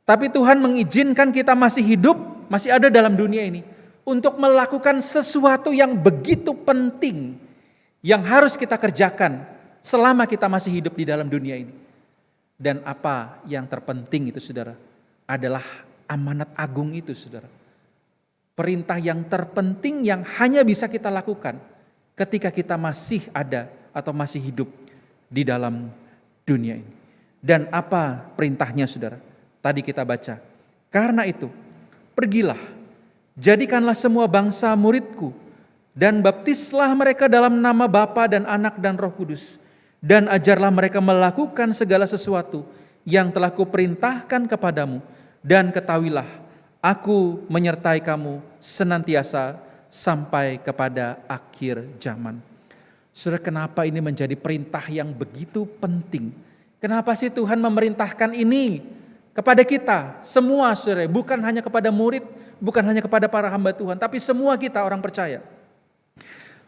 Tapi Tuhan mengizinkan kita masih hidup, masih ada dalam dunia ini, untuk melakukan sesuatu yang begitu penting, yang harus kita kerjakan selama kita masih hidup di dalam dunia ini. Dan apa yang terpenting itu saudara, adalah amanat agung itu saudara. Perintah yang terpenting yang hanya bisa kita lakukan ketika kita masih ada atau masih hidup di dalam dunia ini. Dan apa perintahnya saudara? Tadi kita baca, karena itu pergilah, jadikanlah semua bangsa muridku, dan baptislah mereka dalam nama Bapa dan Anak dan Roh Kudus, dan ajarlah mereka melakukan segala sesuatu yang telah kuperintahkan kepadamu, dan ketahuilah, aku menyertai kamu senantiasa sampai kepada akhir zaman. Saudara, kenapa ini menjadi perintah yang begitu penting? Kenapa sih Tuhan memerintahkan ini kepada kita semua saudara, bukan hanya kepada murid, bukan hanya kepada para hamba Tuhan, tapi semua kita orang percaya.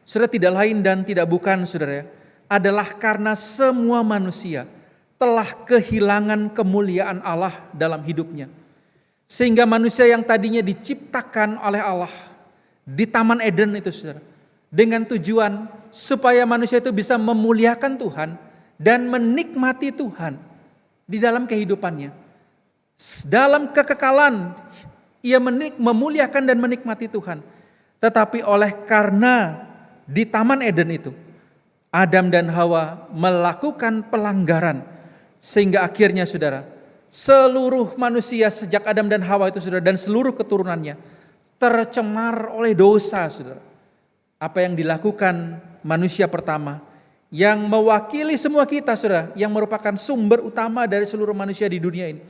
Saudara, tidak lain dan tidak bukan saudara, adalah karena semua manusia telah kehilangan kemuliaan Allah dalam hidupnya. Sehingga manusia yang tadinya diciptakan oleh Allah di Taman Eden itu saudara, dengan tujuan supaya manusia itu bisa memuliakan Tuhan dan menikmati Tuhan di dalam kehidupannya. Dalam kekekalan ia memuliakan dan menikmati Tuhan. Tetapi oleh karena di Taman Eden itu Adam dan Hawa melakukan pelanggaran, sehingga akhirnya saudara, seluruh manusia sejak Adam dan Hawa itu saudara, dan seluruh keturunannya tercemar oleh dosa saudara. Apa yang dilakukan manusia pertama yang mewakili semua kita saudara, yang merupakan sumber utama dari seluruh manusia di dunia ini,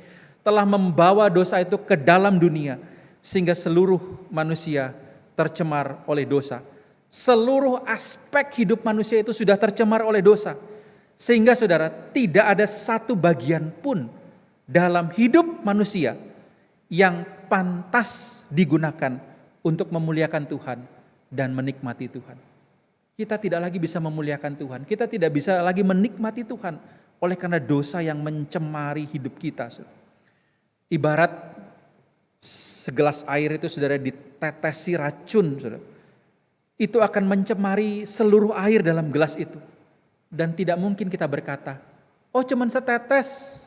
telah membawa dosa itu ke dalam dunia, sehingga seluruh manusia tercemar oleh dosa. Seluruh aspek hidup manusia itu sudah tercemar oleh dosa. Sehingga saudara, tidak ada satu bagian pun dalam hidup manusia yang pantas digunakan untuk memuliakan Tuhan dan menikmati Tuhan. Kita tidak lagi bisa memuliakan Tuhan, kita tidak bisa lagi menikmati Tuhan oleh karena dosa yang mencemari hidup kita. Ibarat segelas air itu saudara ditetesi racun saudara, itu akan mencemari seluruh air dalam gelas itu. Dan tidak mungkin kita berkata, oh cuman setetes,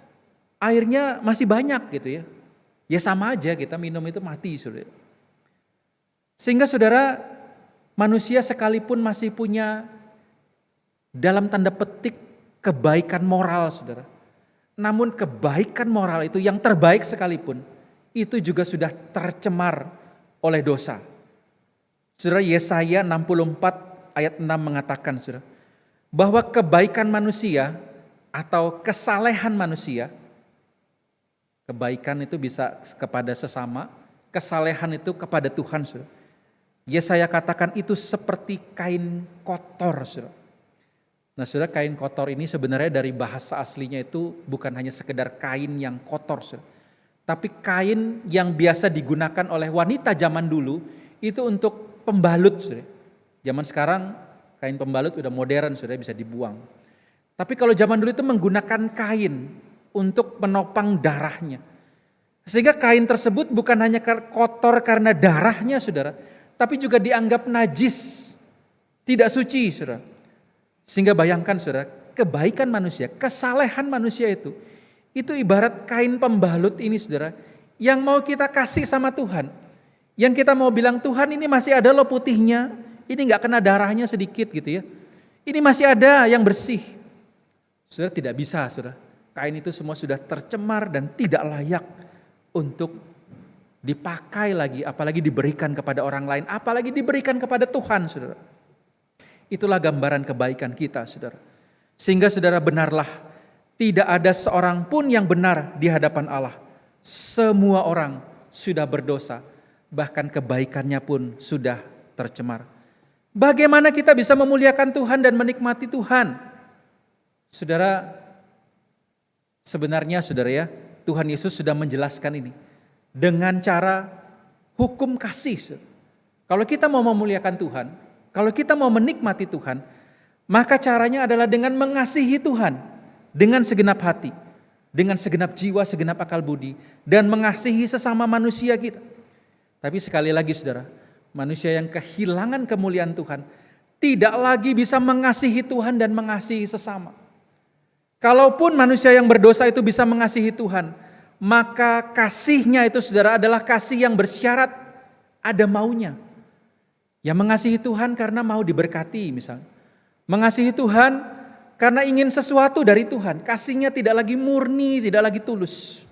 airnya masih banyak gitu ya. Ya sama aja kita minum itu mati saudara. Sehingga saudara, manusia sekalipun masih punya dalam tanda petik kebaikan moral saudara. Namun kebaikan moral itu yang terbaik sekalipun, itu juga sudah tercemar oleh dosa. Saudara, Yesaya 64 ayat 6 mengatakan saudara, bahwa kebaikan manusia atau kesalehan manusia, kebaikan itu bisa kepada sesama, kesalehan itu kepada Tuhan saudara. Yesaya katakan itu seperti kain kotor saudara. Nah saudara, kain kotor ini sebenarnya dari bahasa aslinya itu bukan hanya sekedar kain yang kotor saudara, tapi kain yang biasa digunakan oleh wanita zaman dulu itu untuk pembalut saudara. Zaman sekarang kain pembalut udah modern saudara, bisa dibuang. Tapi kalau zaman dulu itu menggunakan kain untuk menopang darahnya. Sehingga kain tersebut bukan hanya kotor karena darahnya saudara, tapi juga dianggap najis, tidak suci saudara. Sehingga bayangkan saudara, kebaikan manusia, kesalehan manusia itu ibarat kain pembalut ini saudara, yang mau kita kasih sama Tuhan. Yang kita mau bilang, Tuhan ini masih ada loh putihnya, ini gak kena darahnya sedikit gitu ya. Ini masih ada yang bersih. Saudara, tidak bisa, saudara. Kain itu semua sudah tercemar dan tidak layak untuk dipakai lagi, apalagi diberikan kepada orang lain, apalagi diberikan kepada Tuhan, saudara. Itulah gambaran kebaikan kita, saudara. Sehingga saudara, benarlah, tidak ada seorang pun yang benar di hadapan Allah. Semua orang sudah berdosa, bahkan kebaikannya pun sudah tercemar. Bagaimana kita bisa memuliakan Tuhan dan menikmati Tuhan? Saudara, sebenarnya saudara ya, Tuhan Yesus sudah menjelaskan ini dengan cara hukum kasih. Kalau kita mau memuliakan Tuhan, kalau kita mau menikmati Tuhan, maka caranya adalah dengan mengasihi Tuhan dengan segenap hati, dengan segenap jiwa, segenap akal budi, dan mengasihi sesama manusia kita. Tapi sekali lagi saudara, manusia yang kehilangan kemuliaan Tuhan tidak lagi bisa mengasihi Tuhan dan mengasihi sesama. Kalaupun manusia yang berdosa itu bisa mengasihi Tuhan, maka kasihnya itu saudara adalah kasih yang bersyarat ada maunya. Yang mengasihi Tuhan karena mau diberkati misalnya. Mengasihi Tuhan karena ingin sesuatu dari Tuhan. Kasihnya tidak lagi murni, tidak lagi tulus.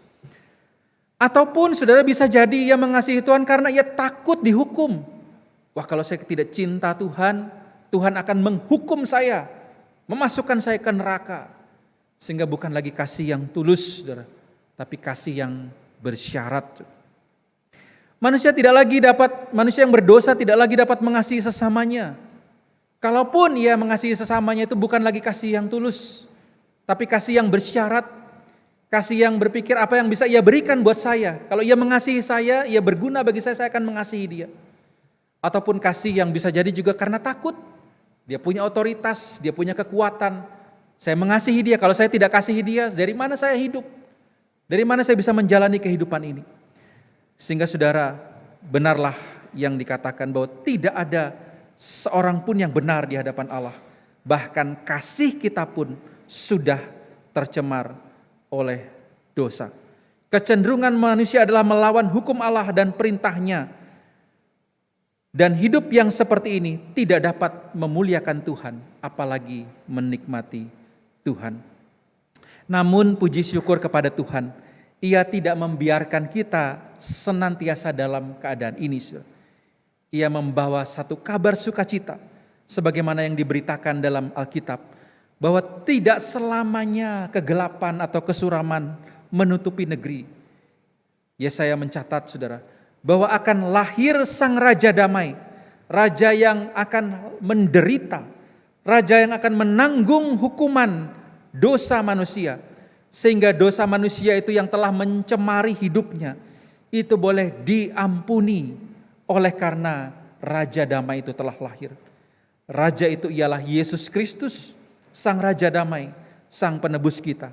Ataupun saudara bisa jadi ia mengasihi Tuhan karena ia takut dihukum. Wah, kalau saya tidak cinta Tuhan, Tuhan akan menghukum saya, memasukkan saya ke neraka. Sehingga bukan lagi kasih yang tulus, saudara, tapi kasih yang bersyarat. Manusia yang berdosa tidak lagi dapat mengasihi sesamanya. Kalaupun ia mengasihi sesamanya itu bukan lagi kasih yang tulus, tapi kasih yang bersyarat. Kasih yang berpikir apa yang bisa ia berikan buat saya. Kalau ia mengasihi saya, ia berguna bagi saya akan mengasihi dia. Ataupun kasih yang bisa jadi juga karena takut. Dia punya otoritas, dia punya kekuatan. Saya mengasihi dia, kalau saya tidak kasihi dia, dari mana saya hidup? Dari mana saya bisa menjalani kehidupan ini? Sehingga saudara, benarlah yang dikatakan bahwa tidak ada seorang pun yang benar di hadapan Allah. Bahkan kasih kita pun sudah tercemar oleh dosa. Kecenderungan manusia adalah melawan hukum Allah dan perintahnya. Dan hidup yang seperti ini tidak dapat memuliakan Tuhan, apalagi menikmati Tuhan. Namun puji syukur kepada Tuhan, Ia tidak membiarkan kita senantiasa dalam keadaan ini. Ia membawa satu kabar sukacita, sebagaimana yang diberitakan dalam Alkitab, bahwa tidak selamanya kegelapan atau kesuraman menutupi negeri. Yesaya mencatat saudara, bahwa akan lahir sang Raja Damai, Raja yang akan menderita, Raja yang akan menanggung hukuman dosa manusia, sehingga dosa manusia itu yang telah mencemari hidupnya, itu boleh diampuni oleh karena Raja Damai itu telah lahir. Raja itu ialah Yesus Kristus, Sang Raja Damai, Sang Penebus kita.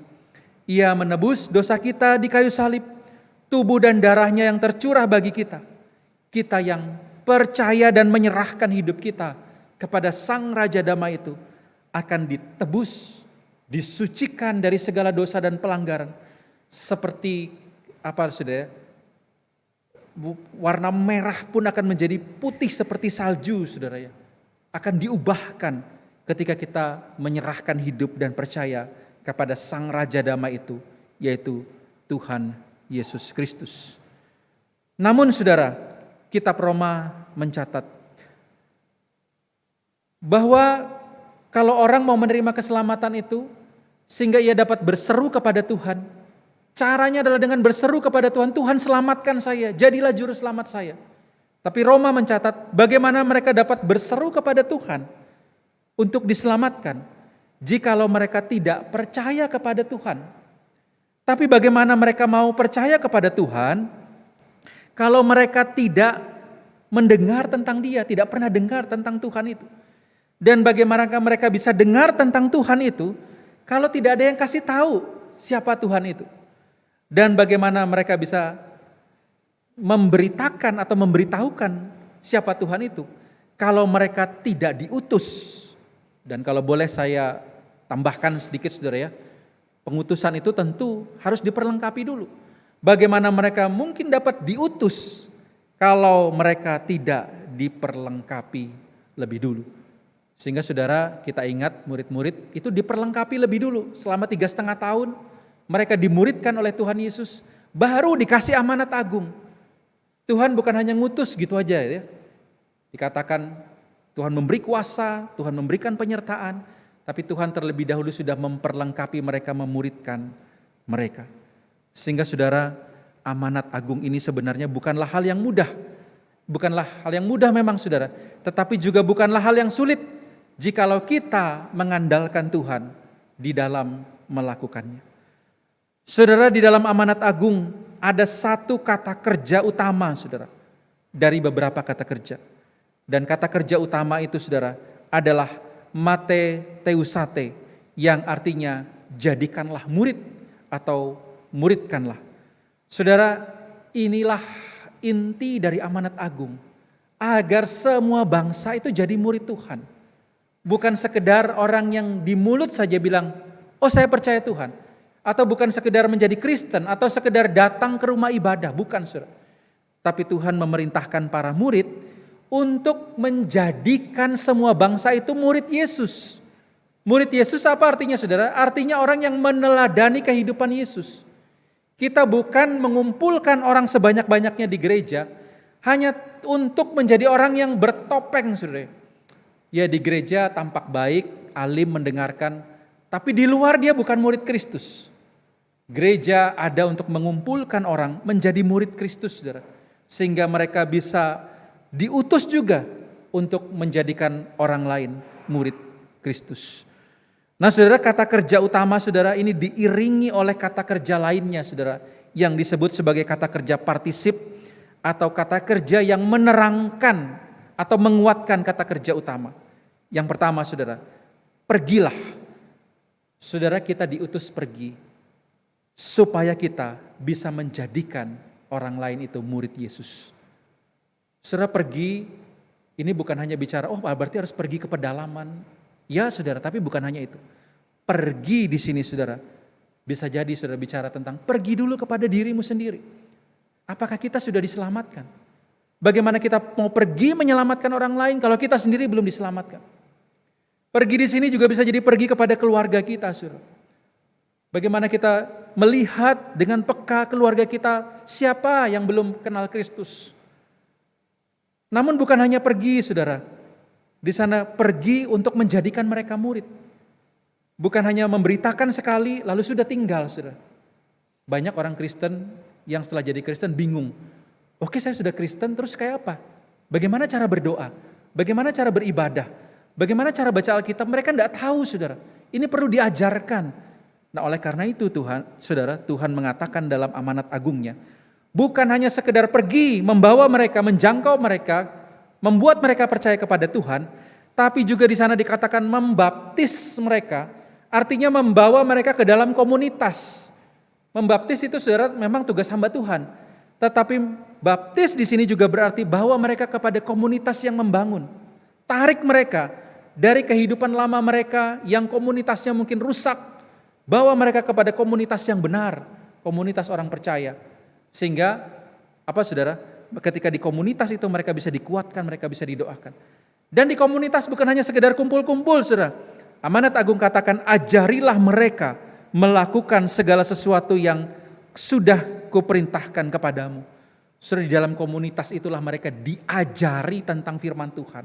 Ia menebus dosa kita di kayu salib, tubuh dan darahnya yang tercurah bagi kita. Kita yang percaya dan menyerahkan hidup kita kepada Sang Raja Damai itu akan ditebus, disucikan dari segala dosa dan pelanggaran. Seperti apa saudara? Warna merah pun akan menjadi putih seperti salju saudara ya. Akan diubahkan ketika kita menyerahkan hidup dan percaya kepada Sang Raja Damai itu, yaitu Tuhan Yesus Kristus. Namun saudara, kitab Roma mencatat bahwa kalau orang mau menerima keselamatan itu, sehingga ia dapat berseru kepada Tuhan, caranya adalah dengan berseru kepada Tuhan, Tuhan selamatkan saya, jadilah juru selamat saya. Tapi Roma mencatat bagaimana mereka dapat berseru kepada Tuhan untuk diselamatkan jikalau mereka tidak percaya kepada Tuhan. Tapi bagaimana mereka mau percaya kepada Tuhan kalau mereka tidak mendengar tentang Dia, tidak pernah dengar tentang Tuhan itu? Dan bagaimana mereka bisa dengar tentang Tuhan itu kalau tidak ada yang kasih tahu siapa Tuhan itu? Dan bagaimana mereka bisa memberitakan atau memberitahukan siapa Tuhan itu kalau mereka tidak diutus? Dan kalau boleh saya tambahkan sedikit saudara ya, pengutusan itu tentu harus diperlengkapi dulu. Bagaimana mereka mungkin dapat diutus kalau mereka tidak diperlengkapi lebih dulu? Sehingga saudara, kita ingat murid-murid itu diperlengkapi lebih dulu. Selama 3,5 tahun mereka dimuridkan oleh Tuhan Yesus, baru dikasih amanat agung. Tuhan bukan hanya ngutus gitu aja ya. Dikatakan Tuhan memberi kuasa, Tuhan memberikan penyertaan, tapi Tuhan terlebih dahulu sudah memperlengkapi mereka, memuridkan mereka. Sehingga saudara, amanat agung ini sebenarnya bukanlah hal yang mudah. Bukanlah hal yang mudah memang saudara, tetapi juga bukanlah hal yang sulit jikalau kita mengandalkan Tuhan di dalam melakukannya. Saudara, di dalam amanat agung ada satu kata kerja utama saudara, dari beberapa kata kerja. Dan kata kerja utama itu saudara adalah mate teusate, yang artinya jadikanlah murid atau muridkanlah. Saudara, inilah inti dari amanat agung, agar semua bangsa itu jadi murid Tuhan. Bukan sekedar orang yang di mulut saja bilang, oh saya percaya Tuhan. Atau bukan sekedar menjadi Kristen, atau sekedar datang ke rumah ibadah, bukan saudara. Tapi Tuhan memerintahkan para murid untuk menjadikan semua bangsa itu murid Yesus. Murid Yesus apa artinya saudara? Artinya orang yang meneladani kehidupan Yesus. Kita bukan mengumpulkan orang sebanyak-banyaknya di gereja hanya untuk menjadi orang yang bertopeng saudara. Ya di gereja tampak baik, alim, mendengarkan, tapi di luar dia bukan murid Kristus. Gereja ada untuk mengumpulkan orang menjadi murid Kristus saudara. Sehingga mereka bisa diutus juga untuk menjadikan orang lain murid Kristus. Nah saudara, kata kerja utama saudara ini diiringi oleh kata kerja lainnya saudara, yang disebut sebagai kata kerja partisip atau kata kerja yang menerangkan atau menguatkan kata kerja utama. Yang pertama saudara, pergilah. Saudara, kita diutus pergi supaya kita bisa menjadikan orang lain itu murid Yesus. Saudara, pergi ini bukan hanya bicara, oh berarti harus pergi ke pedalaman. Ya saudara, tapi bukan hanya itu. Pergi di sini saudara, bisa jadi saudara bicara tentang pergi dulu kepada dirimu sendiri. Apakah kita sudah diselamatkan? Bagaimana kita mau pergi menyelamatkan orang lain kalau kita sendiri belum diselamatkan? Pergi di sini juga bisa jadi pergi kepada keluarga kita saudara. Bagaimana kita melihat dengan peka keluarga kita, siapa yang belum kenal Kristus. Namun bukan hanya pergi saudara, di sana pergi untuk menjadikan mereka murid. Bukan hanya memberitakan sekali lalu sudah tinggal saudara. Banyak orang Kristen yang setelah jadi Kristen bingung. Oke, saya sudah Kristen, terus kayak apa? Bagaimana cara berdoa? Bagaimana cara beribadah? Bagaimana cara baca Alkitab? Mereka tidak tahu saudara. Ini perlu diajarkan. Nah oleh karena itu Tuhan mengatakan dalam amanat agungnya, bukan hanya sekedar pergi membawa mereka, menjangkau mereka, membuat mereka percaya kepada Tuhan, tapi juga di sana dikatakan membaptis mereka, artinya membawa mereka ke dalam komunitas. Membaptis itu saudara memang tugas hamba Tuhan, tetapi baptis di sini juga berarti bawa mereka kepada komunitas yang membangun. Tarik mereka dari kehidupan lama mereka yang komunitasnya mungkin rusak, bawa mereka kepada komunitas yang benar, komunitas orang percaya. Sehingga saudara? Ketika di komunitas itu mereka bisa dikuatkan, mereka bisa didoakan. Dan di komunitas bukan hanya sekedar kumpul-kumpul saudara. Amanat agung katakan, ajarilah mereka melakukan segala sesuatu yang sudah kuperintahkan kepadamu. Saudara, di dalam komunitas itulah mereka diajari tentang firman Tuhan.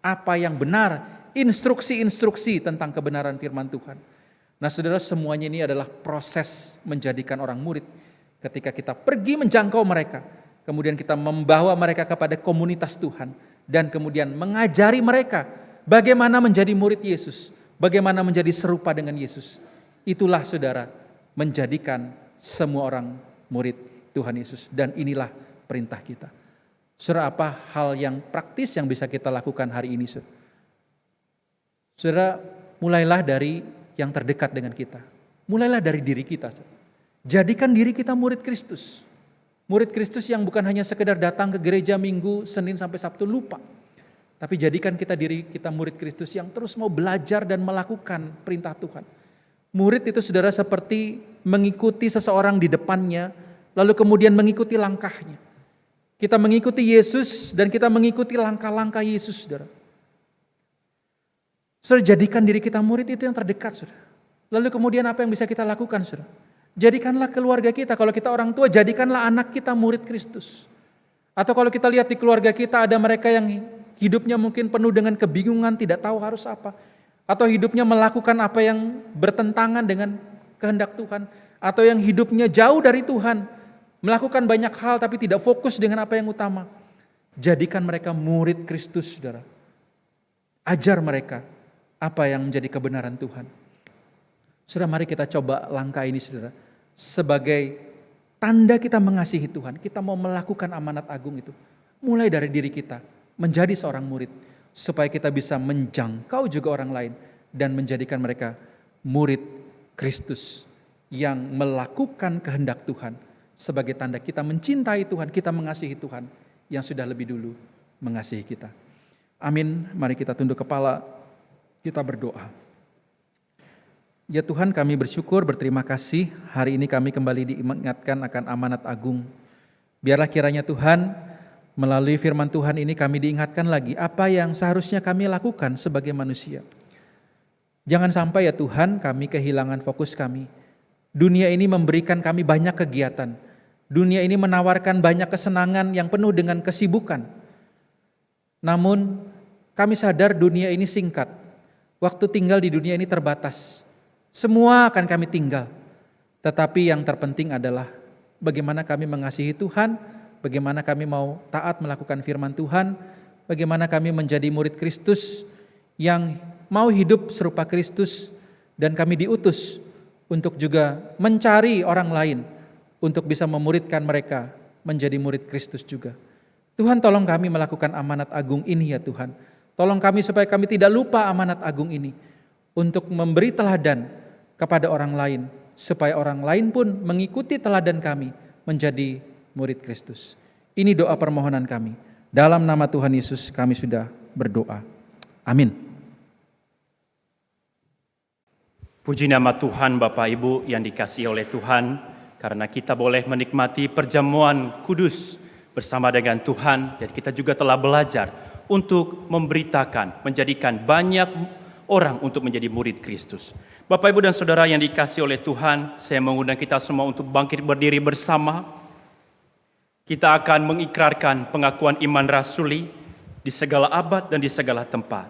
Apa yang benar, instruksi-instruksi tentang kebenaran firman Tuhan. Nah saudara, semuanya ini adalah proses menjadikan orang murid. Ketika kita pergi menjangkau mereka, kemudian kita membawa mereka kepada komunitas Tuhan, dan kemudian mengajari mereka bagaimana menjadi murid Yesus, bagaimana menjadi serupa dengan Yesus. Itulah saudara, menjadikan semua orang murid Tuhan Yesus. Dan inilah perintah kita. Saudara, apa hal yang praktis yang bisa kita lakukan hari ini? Saudara, mulailah dari yang terdekat dengan kita. Mulailah dari diri kita. Jadikan diri kita murid Kristus. Murid Kristus yang bukan hanya sekedar datang ke gereja Minggu, Senin sampai Sabtu lupa. Tapi jadikan diri kita murid Kristus yang terus mau belajar dan melakukan perintah Tuhan. Murid itu saudara seperti mengikuti seseorang di depannya, lalu kemudian mengikuti langkahnya. Kita mengikuti Yesus dan kita mengikuti langkah-langkah Yesus saudara. Saudara, jadikan diri kita murid itu yang terdekat, saudara. Lalu kemudian apa yang bisa kita lakukan, saudara? Jadikanlah keluarga kita, kalau kita orang tua, jadikanlah anak kita murid Kristus. Atau kalau kita lihat di keluarga kita ada mereka yang hidupnya mungkin penuh dengan kebingungan, tidak tahu harus apa. Atau hidupnya melakukan apa yang bertentangan dengan kehendak Tuhan. Atau yang hidupnya jauh dari Tuhan, melakukan banyak hal tapi tidak fokus dengan apa yang utama. Jadikan mereka murid Kristus, saudara. Ajar mereka apa yang menjadi kebenaran Tuhan. Saudara, mari kita coba langkah ini, saudara. Sebagai tanda kita mengasihi Tuhan, kita mau melakukan amanat agung itu. Mulai dari diri kita, menjadi seorang murid. Supaya kita bisa menjangkau juga orang lain. Dan menjadikan mereka murid Kristus. Yang melakukan kehendak Tuhan. Sebagai tanda kita mencintai Tuhan, kita mengasihi Tuhan. Yang sudah lebih dulu mengasihi kita. Amin, mari kita tunduk kepala, kita berdoa. Ya Tuhan, kami bersyukur, berterima kasih hari ini kami kembali diingatkan akan amanat agung. Biarlah kiranya Tuhan, melalui firman Tuhan ini kami diingatkan lagi apa yang seharusnya kami lakukan sebagai manusia. Jangan sampai ya Tuhan kami kehilangan fokus kami. Dunia ini memberikan kami banyak kegiatan. Dunia ini menawarkan banyak kesenangan yang penuh dengan kesibukan. Namun kami sadar dunia ini singkat. Waktu tinggal di dunia ini terbatas. Semua akan kami tinggal. Tetapi yang terpenting adalah bagaimana kami mengasihi Tuhan, bagaimana kami mau taat melakukan firman Tuhan, bagaimana kami menjadi murid Kristus yang mau hidup serupa Kristus, dan kami diutus untuk juga mencari orang lain untuk bisa memuridkan mereka menjadi murid Kristus juga. Tuhan, tolong kami melakukan amanat agung ini ya Tuhan. Tolong kami supaya kami tidak lupa amanat agung ini untuk memberi teladan kepada orang lain, supaya orang lain pun mengikuti teladan kami menjadi murid Kristus. Ini doa permohonan kami. Dalam nama Tuhan Yesus kami sudah berdoa. Amin. Puji nama Tuhan Bapak Ibu yang dikasihi oleh Tuhan, karena kita boleh menikmati perjamuan kudus bersama dengan Tuhan, dan kita juga telah belajar untuk memberitakan, menjadikan banyak orang untuk menjadi murid Kristus. Bapak, Ibu, dan Saudara yang dikasihi oleh Tuhan, saya mengundang kita semua untuk bangkit berdiri bersama. Kita akan mengikrarkan pengakuan iman rasuli di segala abad dan di segala tempat.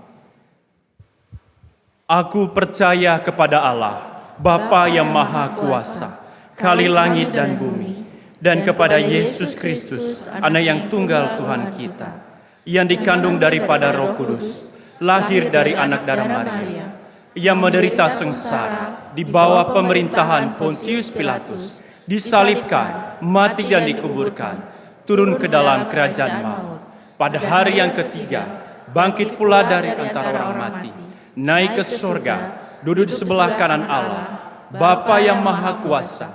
Aku percaya kepada Allah, Bapa yang Maha Kuasa, Kali langit dan bumi, dan kepada Yesus Kristus, Anak yang tunggal Tuhan kita, yang dikandung daripada Roh Kudus, lahir dari anak darah Maria, yang menderita sengsara di bawah pemerintahan Pontius Pilatus, disalibkan, mati dan dikuburkan, turun ke dalam kerajaan maut. Pada hari yang ketiga, bangkit pula dari antara orang mati, naik ke surga, duduk di sebelah kanan Allah, Bapa yang Maha Kuasa,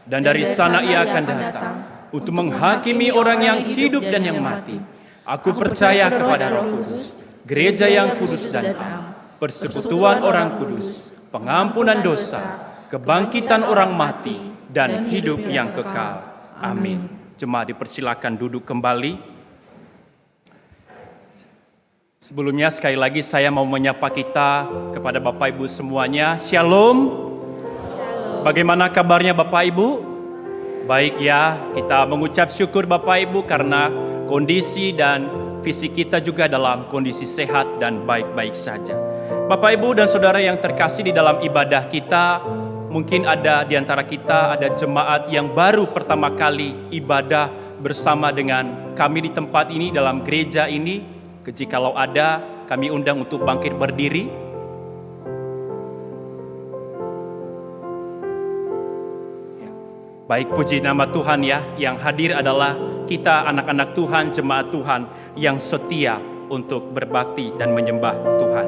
dan dari sana ia akan datang untuk menghakimi orang yang hidup dan yang mati. Aku percaya kepada Roh Kudus, gereja yang kudus dan am, persekutuan orang kudus, pengampunan dosa, kebangkitan orang mati, dan hidup yang kekal. Amin. Jemaat dipersilakan duduk kembali. Sebelumnya sekali lagi saya mau menyapa kita kepada Bapak Ibu semuanya. Shalom. Bagaimana kabarnya Bapak Ibu? Baik ya, kita mengucap syukur Bapak Ibu karena kondisi dan fisik kita juga dalam kondisi sehat dan baik-baik saja. Bapak Ibu dan Saudara yang terkasih di dalam ibadah kita, mungkin ada di antara kita ada jemaat yang baru pertama kali ibadah bersama dengan kami di tempat ini, dalam gereja ini. Jikalau ada, kami undang untuk bangkit berdiri. Baik, puji nama Tuhan ya, yang hadir adalah kita anak-anak Tuhan, jemaat Tuhan yang setia untuk berbakti dan menyembah Tuhan.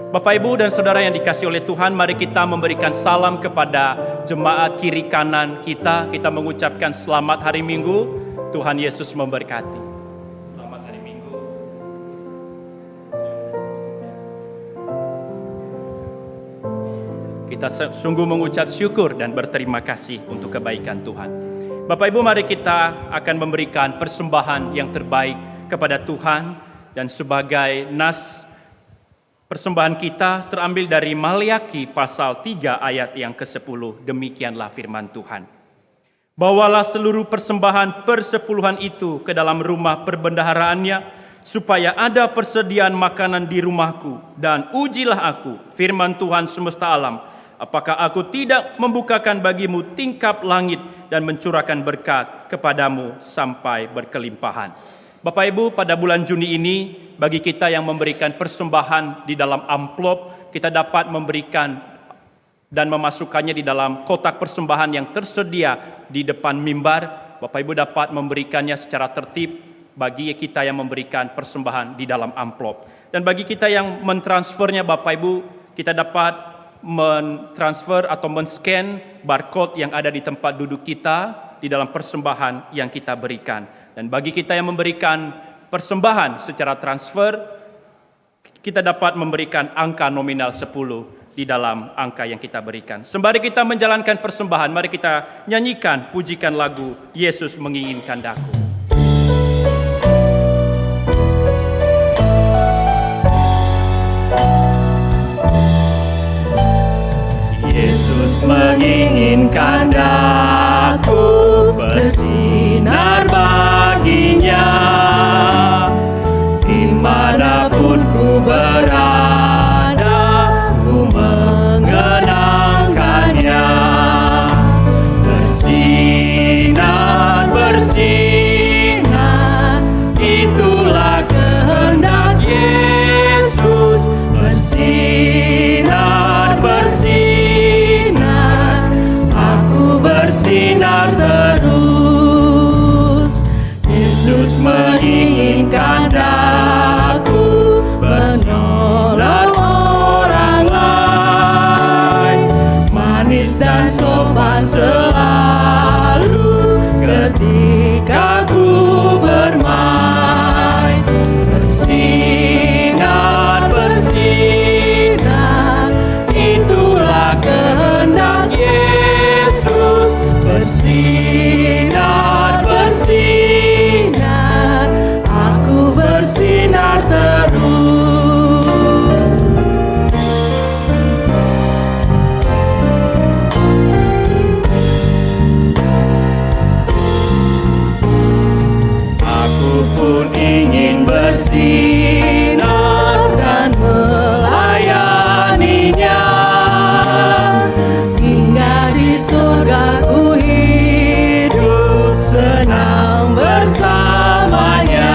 Bapak Ibu dan Saudara yang dikasihi oleh Tuhan, mari kita memberikan salam kepada jemaat kiri kanan kita. Kita mengucapkan selamat hari Minggu, Tuhan Yesus memberkati. Selamat hari Minggu. Kita sungguh mengucap syukur dan berterima kasih untuk kebaikan Tuhan. Bapak Ibu, mari kita akan memberikan persembahan yang terbaik kepada Tuhan, dan sebagai nas Persembahan kita terambil dari Maliaki pasal 3 ayat yang ke-10. Demikianlah firman Tuhan. Bawalah seluruh persembahan persepuluhan itu ke dalam rumah perbendaharaannya, supaya ada persediaan makanan di rumahku, dan ujilah aku, firman Tuhan semesta alam, apakah aku tidak membukakan bagimu tingkap langit dan mencurahkan berkat kepadamu sampai berkelimpahan. Bapak Ibu, pada bulan Juni ini, bagi kita yang memberikan persembahan di dalam amplop, kita dapat memberikan dan memasukkannya di dalam kotak persembahan yang tersedia di depan mimbar. Bapak Ibu dapat memberikannya secara tertib bagi kita yang memberikan persembahan di dalam amplop. Dan bagi kita yang mentransfernya, Bapak Ibu, kita dapat mentransfer atau men-scan barcode yang ada di tempat duduk kita di dalam persembahan yang kita berikan. Dan bagi kita yang memberikan persembahan secara transfer, kita dapat memberikan angka nominal 10 di dalam angka yang kita berikan. Sembari kita menjalankan persembahan, mari kita nyanyikan, pujikan lagu Yesus Menginginkan Daku. Yesus menginginkan daku bersinar baginya, dimanapun ku berada, ku mengenangkannya. Bersinar, bersinar, itulah kehendak Yesus. Bersinar, bersinar, aku bersinar terus. Yesus menginginkan daku menolong orang lain, manis dan sopan selalu ketika ku bermain. Bersinar, bersinar, itulah kehendak Yesus. Bersinar, bersinar, aku bersinar terus. Aku pun ingin bersinar dan melayaninya, hingga di surga ku hidup senang bersamanya.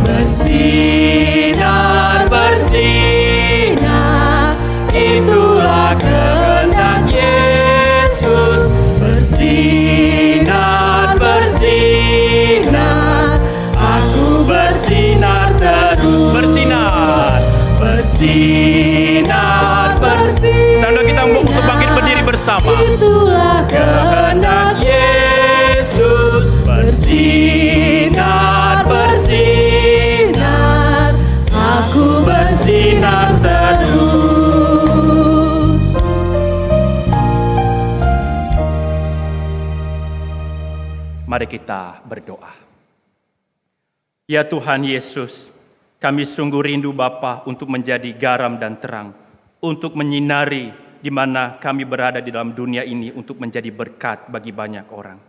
Bersinar, bersinar, itulah kehendak Yesus. Bersinar, bersinar, aku bersinar terus. Bersinar. Bersinar, bersinar, Sambil kita untuk bangkit berdiri bersama. itulah kehendak Yesus. Bersinar, bersinar, aku bersinar terus. Mari kita berdoa. Ya Tuhan Yesus, kami sungguh rindu Bapa untuk menjadi garam dan terang, untuk menyinari di mana kami berada di dalam dunia ini untuk menjadi berkat bagi banyak orang.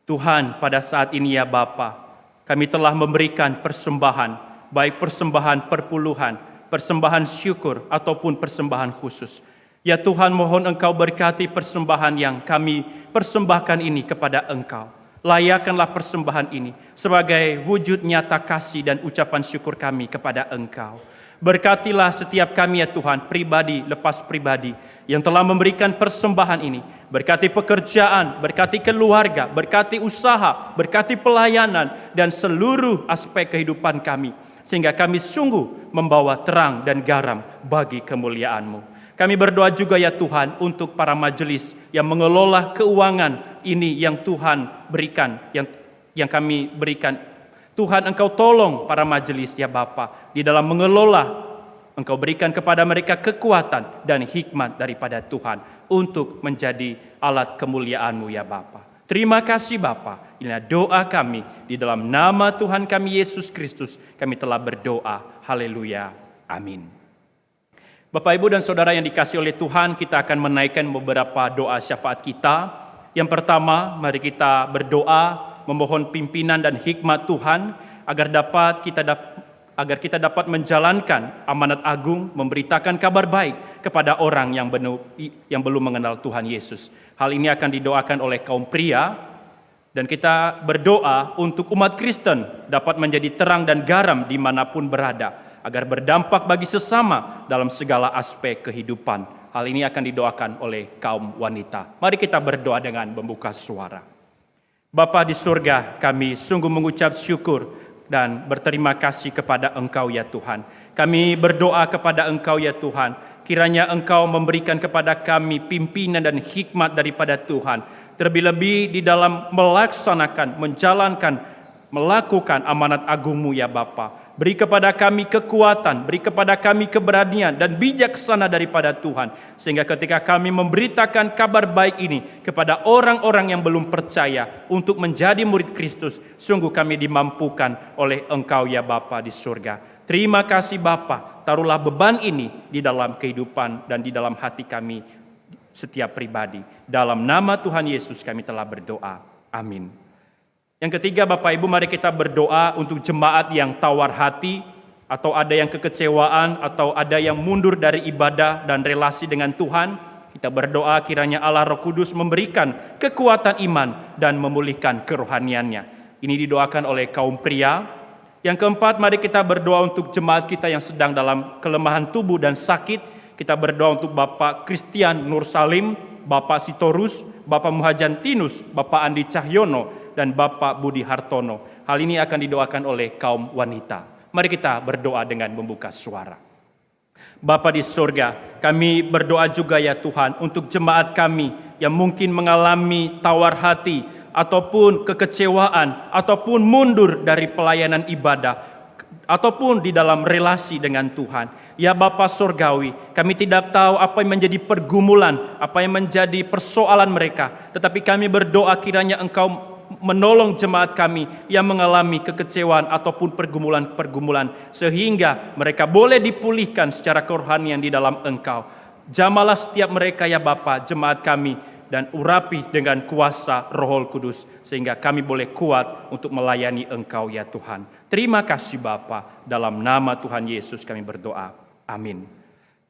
Tuhan, pada saat ini ya Bapa, kami telah memberikan persembahan, baik persembahan perpuluhan, persembahan syukur, ataupun persembahan khusus. Ya Tuhan, mohon Engkau berkati persembahan yang kami persembahkan ini kepada Engkau. Layakkanlah persembahan ini sebagai wujud nyata kasih dan ucapan syukur kami kepada Engkau. Berkatilah setiap kami ya Tuhan, pribadi lepas pribadi, yang telah memberikan persembahan ini. Berkati pekerjaan, berkati keluarga, berkati usaha, berkati pelayanan, dan seluruh aspek kehidupan kami. Sehingga kami sungguh membawa terang dan garam bagi kemuliaan-Mu. Kami berdoa juga ya Tuhan untuk para majelis yang mengelola keuangan ini yang Tuhan berikan, yang kami berikan. Tuhan, Engkau tolong para majelis ya Bapa di dalam mengelola. Engkau berikan kepada mereka kekuatan dan hikmat daripada Tuhan untuk menjadi alat kemuliaan-Mu ya Bapa. Terima kasih Bapa. Inilah doa kami di dalam nama Tuhan kami Yesus Kristus. Kami telah berdoa. Haleluya. Amin. Bapak, Ibu, dan Saudara yang dikasihi oleh Tuhan, kita akan menaikkan beberapa doa syafaat kita. Yang pertama, mari kita berdoa memohon pimpinan dan hikmat Tuhan agar kita dapat menjalankan amanat agung, memberitakan kabar baik kepada orang yang belum mengenal Tuhan Yesus. Hal ini akan didoakan oleh kaum pria, dan kita berdoa untuk umat Kristen dapat menjadi terang dan garam dimanapun berada, agar berdampak bagi sesama dalam segala aspek kehidupan. Hal ini akan didoakan oleh kaum wanita. Mari kita berdoa dengan membuka suara. Bapa di surga, kami sungguh mengucap syukur dan berterima kasih kepada Engkau ya Tuhan. Kami berdoa kepada Engkau ya Tuhan, kiranya Engkau memberikan kepada kami pimpinan dan hikmat daripada Tuhan, terlebih-lebih di dalam melaksanakan, menjalankan, melakukan amanat agung-Mu ya Bapa. Beri kepada kami kekuatan, beri kepada kami keberanian dan bijaksana daripada Tuhan, sehingga ketika kami memberitakan kabar baik ini kepada orang-orang yang belum percaya untuk menjadi murid Kristus, sungguh kami dimampukan oleh Engkau ya Bapa di surga. Terima kasih Bapa, taruhlah beban ini di dalam kehidupan dan di dalam hati kami setiap pribadi. Dalam nama Tuhan Yesus kami telah berdoa. Amin. Yang ketiga, Bapak Ibu, mari kita berdoa untuk jemaat yang tawar hati, atau ada yang kekecewaan, atau ada yang mundur dari ibadah dan relasi dengan Tuhan. Kita berdoa kiranya Allah Roh Kudus memberikan kekuatan iman dan memulihkan kerohaniannya. Ini didoakan oleh kaum pria. Yang keempat, mari kita berdoa untuk jemaat kita yang sedang dalam kelemahan tubuh dan sakit. Kita berdoa untuk Bapak Christian Nur Salim, Bapak Sitorus, Bapak Muhajantinus, Bapak Andi Cahyono, dan Bapak Budi Hartono. Hal ini akan didoakan oleh kaum wanita. Mari kita berdoa dengan membuka suara. Bapa di surga, kami berdoa juga ya Tuhan untuk jemaat kami yang mungkin mengalami tawar hati, ataupun kekecewaan, ataupun mundur dari pelayanan ibadah, ataupun di dalam relasi dengan Tuhan. Ya Bapa Surgawi, kami tidak tahu apa yang menjadi pergumulan, apa yang menjadi persoalan mereka. Tetapi kami berdoa kiranya Engkau menolong jemaat kami yang mengalami kekecewaan ataupun pergumulan-pergumulan, sehingga mereka boleh dipulihkan secara kerohanian di dalam Engkau. Jamalah setiap mereka ya Bapa, jemaat kami, dan urapi dengan kuasa Roh Kudus, sehingga kami boleh kuat untuk melayani Engkau ya Tuhan. Terima kasih Bapa, dalam nama Tuhan Yesus kami berdoa. Amin.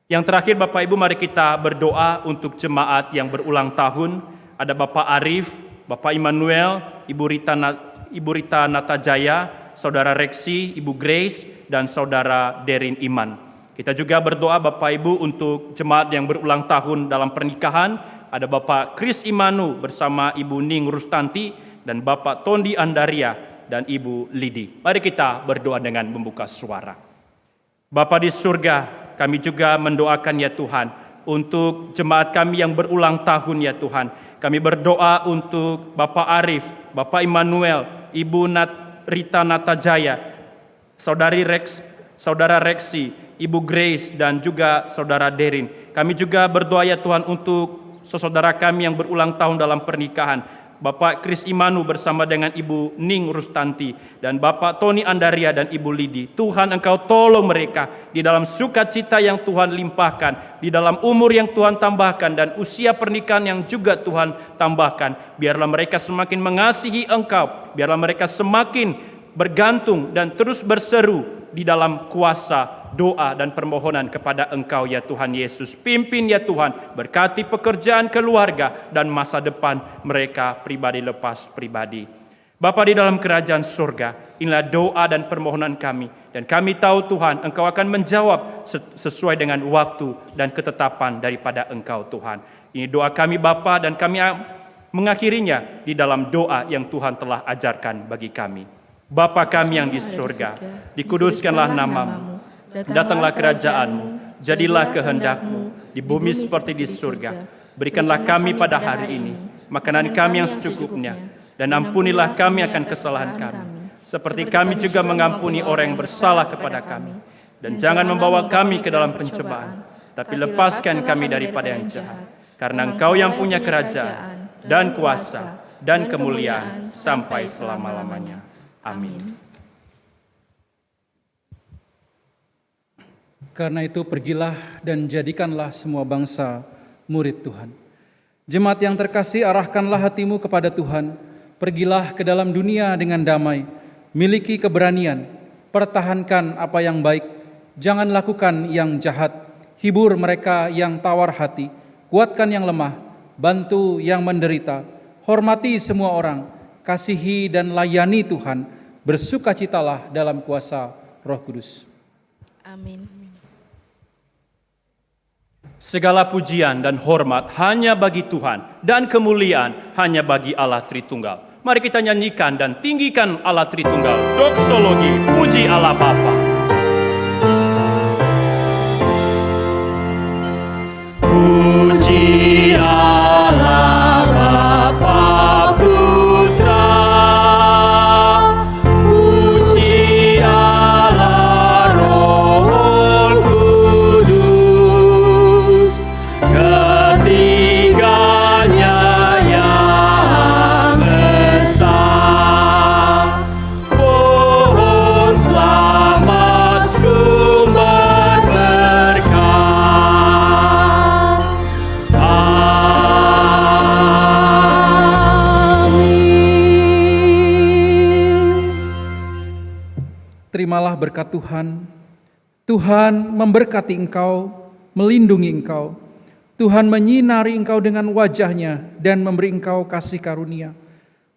Yang terakhir Bapak Ibu, mari kita berdoa untuk jemaat yang berulang tahun. Ada Bapak Arif, Bapak Immanuel, Ibu Rita Natajaya, Saudara Reksi, Ibu Grace, dan Saudara Derin Iman. Kita juga berdoa Bapak Ibu untuk jemaat yang berulang tahun dalam pernikahan. Ada Bapak Chris Imanu bersama Ibu Ning Rustanti, dan Bapak Tondi Andaria dan Ibu Lidi. Mari kita berdoa dengan membuka suara. Bapa di surga, kami juga mendoakan ya Tuhan untuk jemaat kami yang berulang tahun ya Tuhan. Kami berdoa untuk Bapak Arif, Bapak Immanuel, Ibu Rita Natajaya, Saudara Reksi, Ibu Grace, dan juga Saudara Derin. Kami juga berdoa ya Tuhan untuk saudara kami yang berulang tahun dalam pernikahan. Bapak Chris Imanu bersama dengan Ibu Ning Rustanti, dan Bapak Tony Andaria dan Ibu Lidi. Tuhan Engkau tolong mereka di dalam sukacita yang Tuhan limpahkan, di dalam umur yang Tuhan tambahkan, dan usia pernikahan yang juga Tuhan tambahkan. Biarlah mereka semakin mengasihi Engkau, biarlah mereka semakin bergantung dan terus berseru di dalam kuasa doa dan permohonan kepada Engkau ya Tuhan Yesus. Pimpin ya Tuhan, berkati pekerjaan keluarga dan masa depan mereka pribadi lepas pribadi. Bapa di dalam kerajaan surga, inilah doa dan permohonan kami, dan kami tahu Tuhan Engkau akan menjawab sesuai dengan waktu dan ketetapan daripada Engkau Tuhan. Ini doa kami Bapa, dan kami mengakhirinya di dalam doa yang Tuhan telah ajarkan bagi kami. Bapa kami yang di surga, dikuduskanlah namamu. Datanglah kerajaan-Mu, jadilah kehendak-Mu di bumi seperti di surga. Berikanlah kami pada hari ini makanan kami yang secukupnya, dan ampunilah kami akan kesalahan kami, seperti kami juga mengampuni orang yang bersalah kepada kami. Dan jangan membawa kami ke dalam pencobaan, tapi lepaskan kami daripada yang jahat. Karena Engkau yang punya kerajaan, dan kuasa, dan kemuliaan sampai selama-lamanya. Amin. Karena itu pergilah dan jadikanlah semua bangsa murid Tuhan. Jemaat yang terkasih, arahkanlah hatimu kepada Tuhan. Pergilah ke dalam dunia dengan damai. Miliki keberanian. Pertahankan apa yang baik. Jangan lakukan yang jahat. Hibur mereka yang tawar hati. Kuatkan yang lemah. Bantu yang menderita. Hormati semua orang. Kasihi dan layani Tuhan. Bersukacitalah dalam kuasa Roh Kudus. Amin. Segala pujian dan hormat hanya bagi Tuhan, dan kemuliaan hanya bagi Allah Tritunggal. Mari kita nyanyikan dan tinggikan Allah Tritunggal. Doksologi, puji Allah Bapa. Puji Allah Bapa Putra, puji Allah Roh Kudus, ketiganya yang esa. Pohon selamat sumber berkah. Terimalah berkat Tuhan. Tuhan memberkati engkau, melindungi engkau. Tuhan menyinari engkau dengan wajah-Nya dan memberi engkau kasih karunia.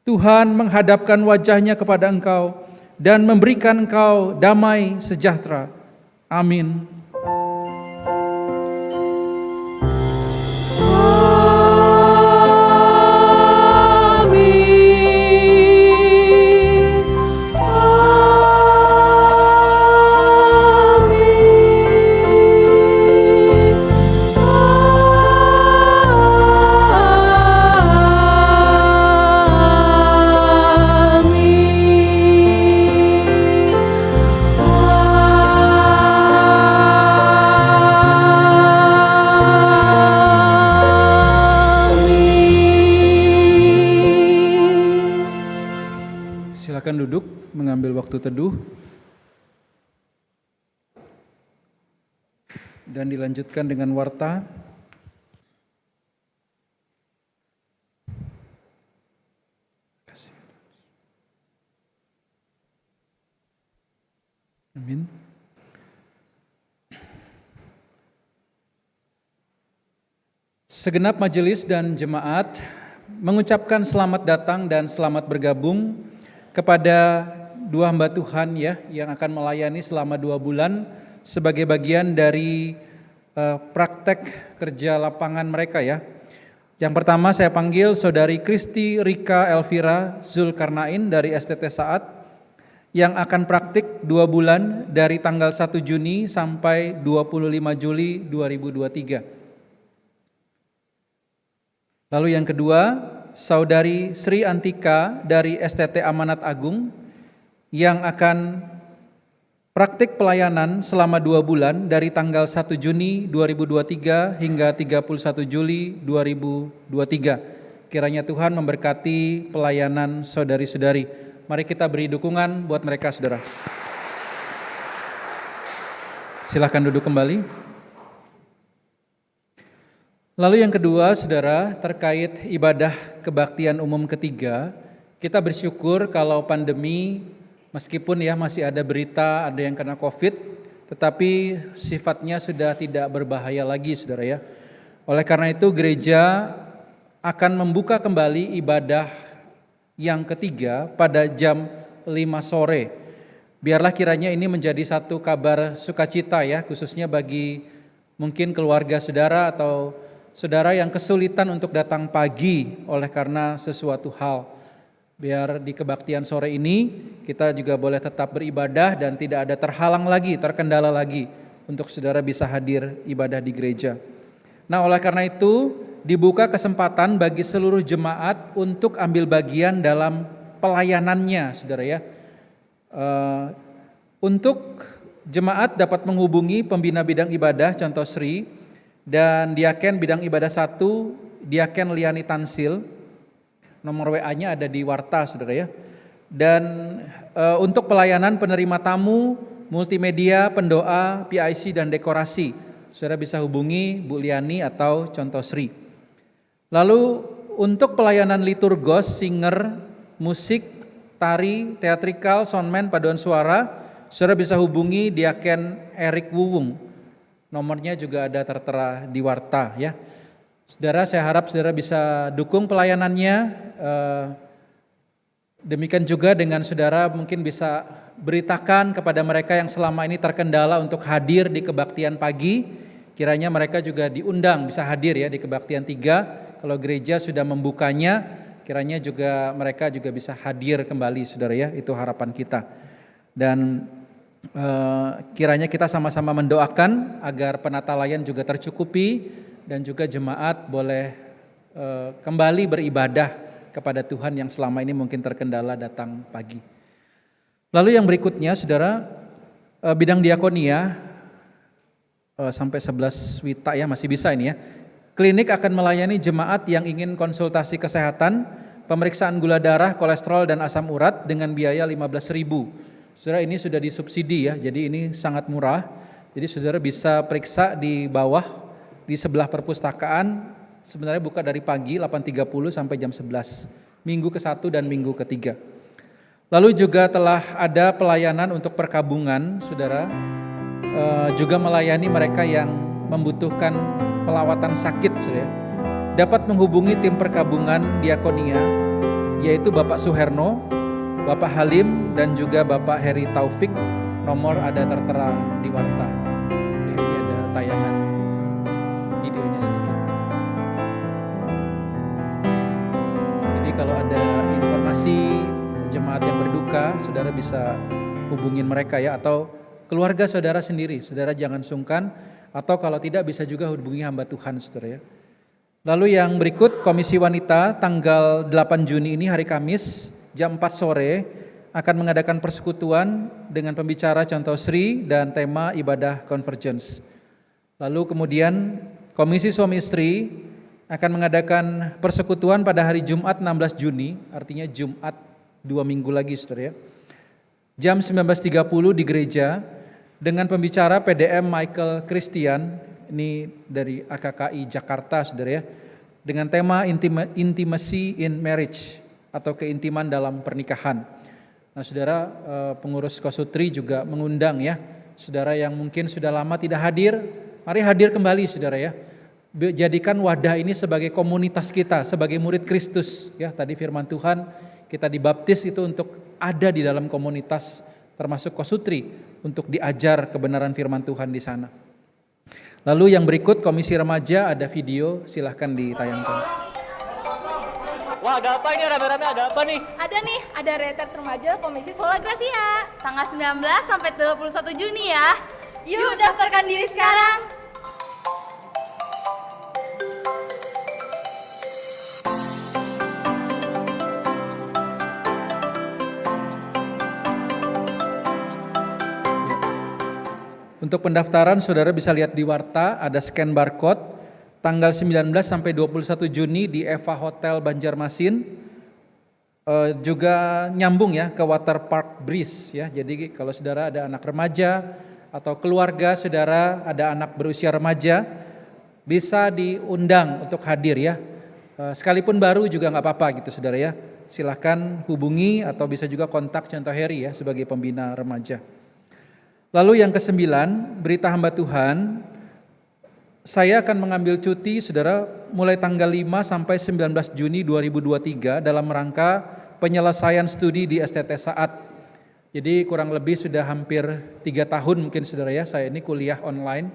Tuhan menghadapkan wajah-Nya kepada engkau dan memberikan engkau damai sejahtera. Amin. Silakan duduk, mengambil waktu teduh. Dan dilanjutkan dengan warta. Amin. Segenap majelis dan jemaat mengucapkan selamat datang dan selamat bergabung kepada dua hamba Tuhan ya yang akan melayani selama 2 bulan sebagai bagian dari praktek kerja lapangan mereka ya. Yang pertama saya panggil Saudari Kristi Rika Elvira Zulkarnain dari STT Saat yang akan praktik 2 bulan dari tanggal 1 Juni sampai 25 Juli 2023. Lalu yang kedua, Saudari Sri Antika dari STT Amanat Agung yang akan praktik pelayanan selama 2 bulan dari tanggal 1 Juni 2023 hingga 31 Juli 2023. Kiranya Tuhan memberkati pelayanan saudari-saudari. Mari kita beri dukungan buat mereka, saudara. Silakan duduk kembali. Lalu yang kedua, saudara, terkait ibadah kebaktian umum ketiga, kita bersyukur kalau pandemi, meskipun ya masih ada berita ada yang kena COVID, tetapi sifatnya sudah tidak berbahaya lagi, saudara ya. Oleh karena itu gereja akan membuka kembali ibadah yang ketiga pada jam 5 sore. Biarlah kiranya ini menjadi satu kabar sukacita ya, khususnya bagi mungkin keluarga saudara atau saudara yang kesulitan untuk datang pagi oleh karena sesuatu hal. Biar di kebaktian sore ini kita juga boleh tetap beribadah dan tidak ada terhalang lagi, terkendala lagi untuk saudara bisa hadir ibadah di gereja. Nah, oleh karena itu dibuka kesempatan bagi seluruh jemaat untuk ambil bagian dalam pelayanannya, saudara ya. Untuk jemaat dapat menghubungi pembina bidang ibadah, contoh Sri, dan diaken bidang ibadah 1, diaken Liani Tansil. Nomor WA-nya ada di warta, saudara ya. Dan untuk pelayanan penerima tamu multimedia, pendoa, PIC, dan dekorasi. Saudara bisa hubungi Bu Liani atau Contoh Sri. Lalu untuk pelayanan liturgos, singer, musik, tari, teatrikal, soundman, paduan suara, saudara bisa hubungi Diaken Erik Wuwung. Nomornya juga ada tertera di warta ya. Saudara, saya harap saudara bisa dukung pelayanannya. Demikian juga dengan saudara mungkin bisa beritakan kepada mereka yang selama ini terkendala untuk hadir di kebaktian pagi. Kiranya mereka juga diundang bisa hadir ya di kebaktian 3. Kalau gereja sudah membukanya, kiranya juga mereka juga bisa hadir kembali saudara ya. Itu harapan kita. Dan kiranya kita sama-sama mendoakan agar penata layan juga tercukupi dan juga jemaat boleh kembali beribadah kepada Tuhan yang selama ini mungkin terkendala datang pagi. Lalu yang berikutnya saudara, bidang diakonia sampai 11 wita ya, masih bisa ini ya. Klinik akan melayani jemaat yang ingin konsultasi kesehatan, pemeriksaan gula darah, kolesterol dan asam urat dengan biaya 15.000. Saudara, ini sudah disubsidi ya, jadi ini sangat murah. Jadi saudara bisa periksa di bawah di sebelah perpustakaan, sebenarnya buka dari pagi 8.30 sampai jam 11, minggu ke-1 dan minggu ke-3. Lalu juga telah ada pelayanan untuk perkabungan, saudara, juga melayani mereka yang membutuhkan pelawatan sakit, saudara. Dapat menghubungi tim perkabungan diakonia, yaitu Bapak Suherno, Bapak Halim, dan juga Bapak Heri Taufik. Nomor ada tertera di warta. Ini ada tayangan videonya sedikit. Jadi kalau ada informasi jemaat yang berduka, saudara bisa hubungin mereka ya, atau keluarga saudara sendiri, saudara jangan sungkan, atau kalau tidak bisa juga hubungi hamba Tuhan saudara ya. Lalu yang berikut, Komisi Wanita tanggal 8 Juni ini hari Kamis jam 4 sore akan mengadakan persekutuan dengan pembicara Contoh Sri dan tema ibadah convergence. Lalu kemudian Komisi Suami Istri akan mengadakan persekutuan pada hari Jumat 16 Juni, artinya Jumat 2 minggu lagi saudara ya. Jam 19.30 di gereja dengan pembicara PDM Michael Christian, ini dari AKKI Jakarta saudara ya, dengan tema intimacy in marriage atau keintiman dalam pernikahan. Nah saudara, pengurus Kosutri juga mengundang ya, saudara yang mungkin sudah lama tidak hadir, mari hadir kembali saudara ya. Jadikan wadah ini sebagai komunitas kita, sebagai murid Kristus ya. Tadi firman Tuhan kita dibaptis itu untuk ada di dalam komunitas termasuk Kosutri untuk diajar kebenaran firman Tuhan di sana. Lalu yang berikut Komisi Remaja, ada video, silahkan ditayangkan. Wah, ada apa ini rame-rame, ada apa nih? Ada retret remaja Komisi Sola Gracia tanggal 19 sampai 21 Juni ya. Yuk daftarkan diri sekarang. Untuk pendaftaran saudara bisa lihat di warta, ada scan barcode tanggal 19 sampai 21 Juni di Eva Hotel Banjarmasin. Juga nyambung ya ke Water Park Breeze ya. Jadi kalau saudara ada anak remaja atau keluarga saudara ada anak berusia remaja, bisa diundang untuk hadir ya. Sekalipun baru juga nggak apa-apa gitu saudara ya. Silahkan hubungi atau bisa juga kontak Contoh Heri ya sebagai pembina remaja. Lalu yang ke-9, berita hamba Tuhan, saya akan mengambil cuti saudara mulai tanggal 5 sampai 19 Juni 2023 dalam rangka penyelesaian studi di STT Saat. Jadi kurang lebih sudah hampir 3 tahun mungkin saudara ya, saya ini kuliah online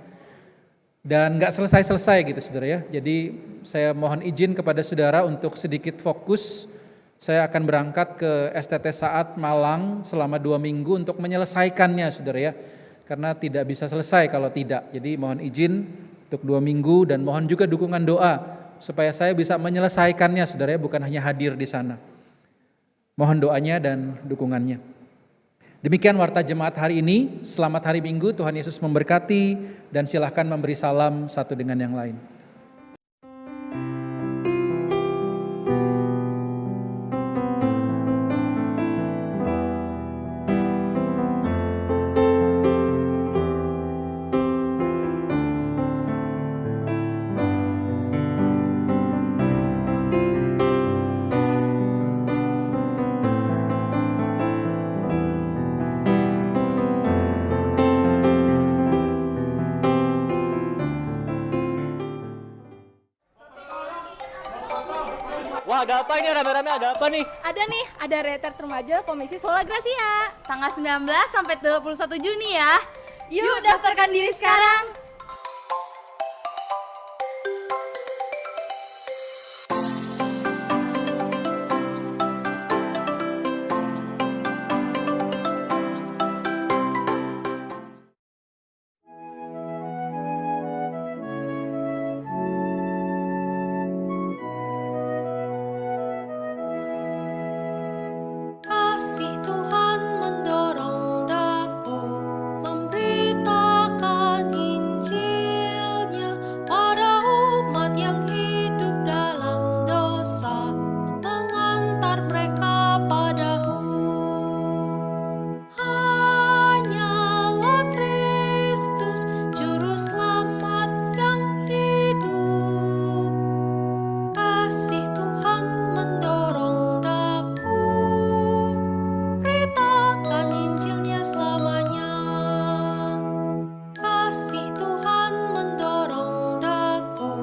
dan gak selesai-selesai gitu saudara ya. Jadi saya mohon izin kepada saudara untuk sedikit fokus. Saya akan berangkat ke STT Saat Malang selama 2 minggu untuk menyelesaikannya saudara ya. Karena tidak bisa selesai kalau tidak. Jadi mohon izin untuk 2 minggu dan mohon juga dukungan doa supaya saya bisa menyelesaikannya saudara ya, bukan hanya hadir di sana. Mohon doanya dan dukungannya. Demikian warta jemaat hari ini. Selamat hari Minggu, Tuhan Yesus memberkati dan silahkan memberi salam satu dengan yang lain. Ada apa ini rame-rame, ada apa nih? Ada nih, ada retret remaja Komisi Sola Gracia. Tanggal 19 sampai 21 Juni ya. Yuk daftarkan diri sekarang. Kasih Tuhan mendorong daku memberitakan Injil-Nya pada umat yang hidup dalam dosa, mengantar mereka padamu. Hanyalah Kristus juru selamat yang hidup. Kasih Tuhan mendorong daku, beritakan Injil-Nya selamanya. Kasih Tuhan mendorong daku,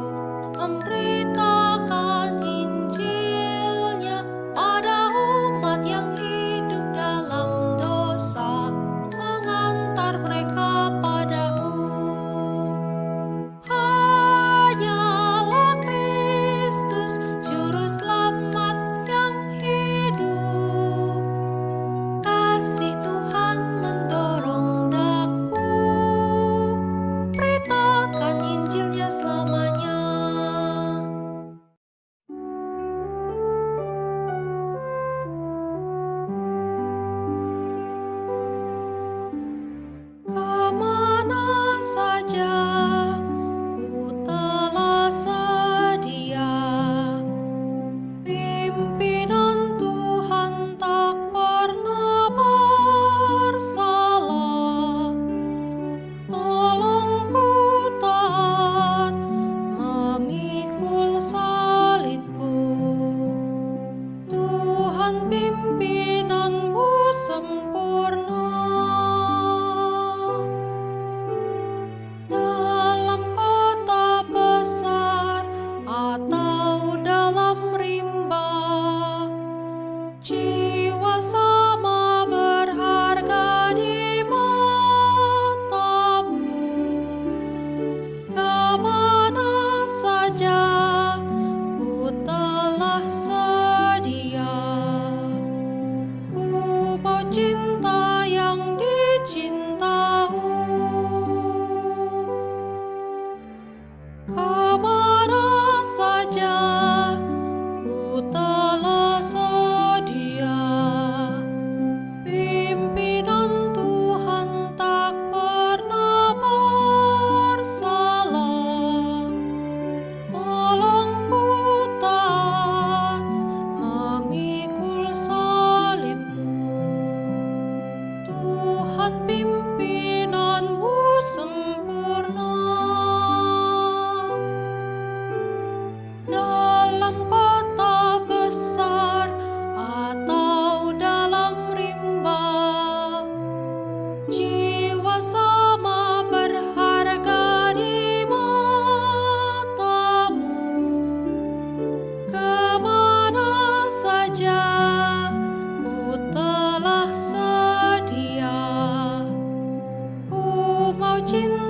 memberitakan Injil-Nya pada umat yang hidup dalam dosa, mengantar mereka padamu. Hanyalah Kristus juru selamat yang hidup. Kasih Tuhan mendorong daku, beritakan Injil-Nya selamanya. Kemana saja ku telah sedia, pimpinan Tuhan tak pernah bersalah. Tolong ku taat memikul salibku, Tuhan pimpinanmu sempurna. Dalam kota besar atau dalam rimba, jiwa sama berharga di matamu. Kemana saja ku telah sedia, ku mau cinta yang dicintau. Kemana saja ku telah sedia, pimpinan Tuhan tak pernah bersalah. Tolong ku taat memikul salibmu, Tuhan pimpinanmu sempurna. Dalam kota besar atau dalam rimba, jiwa sama berharga di matamu. Kemana saja ku telah sedia, ku mau cinta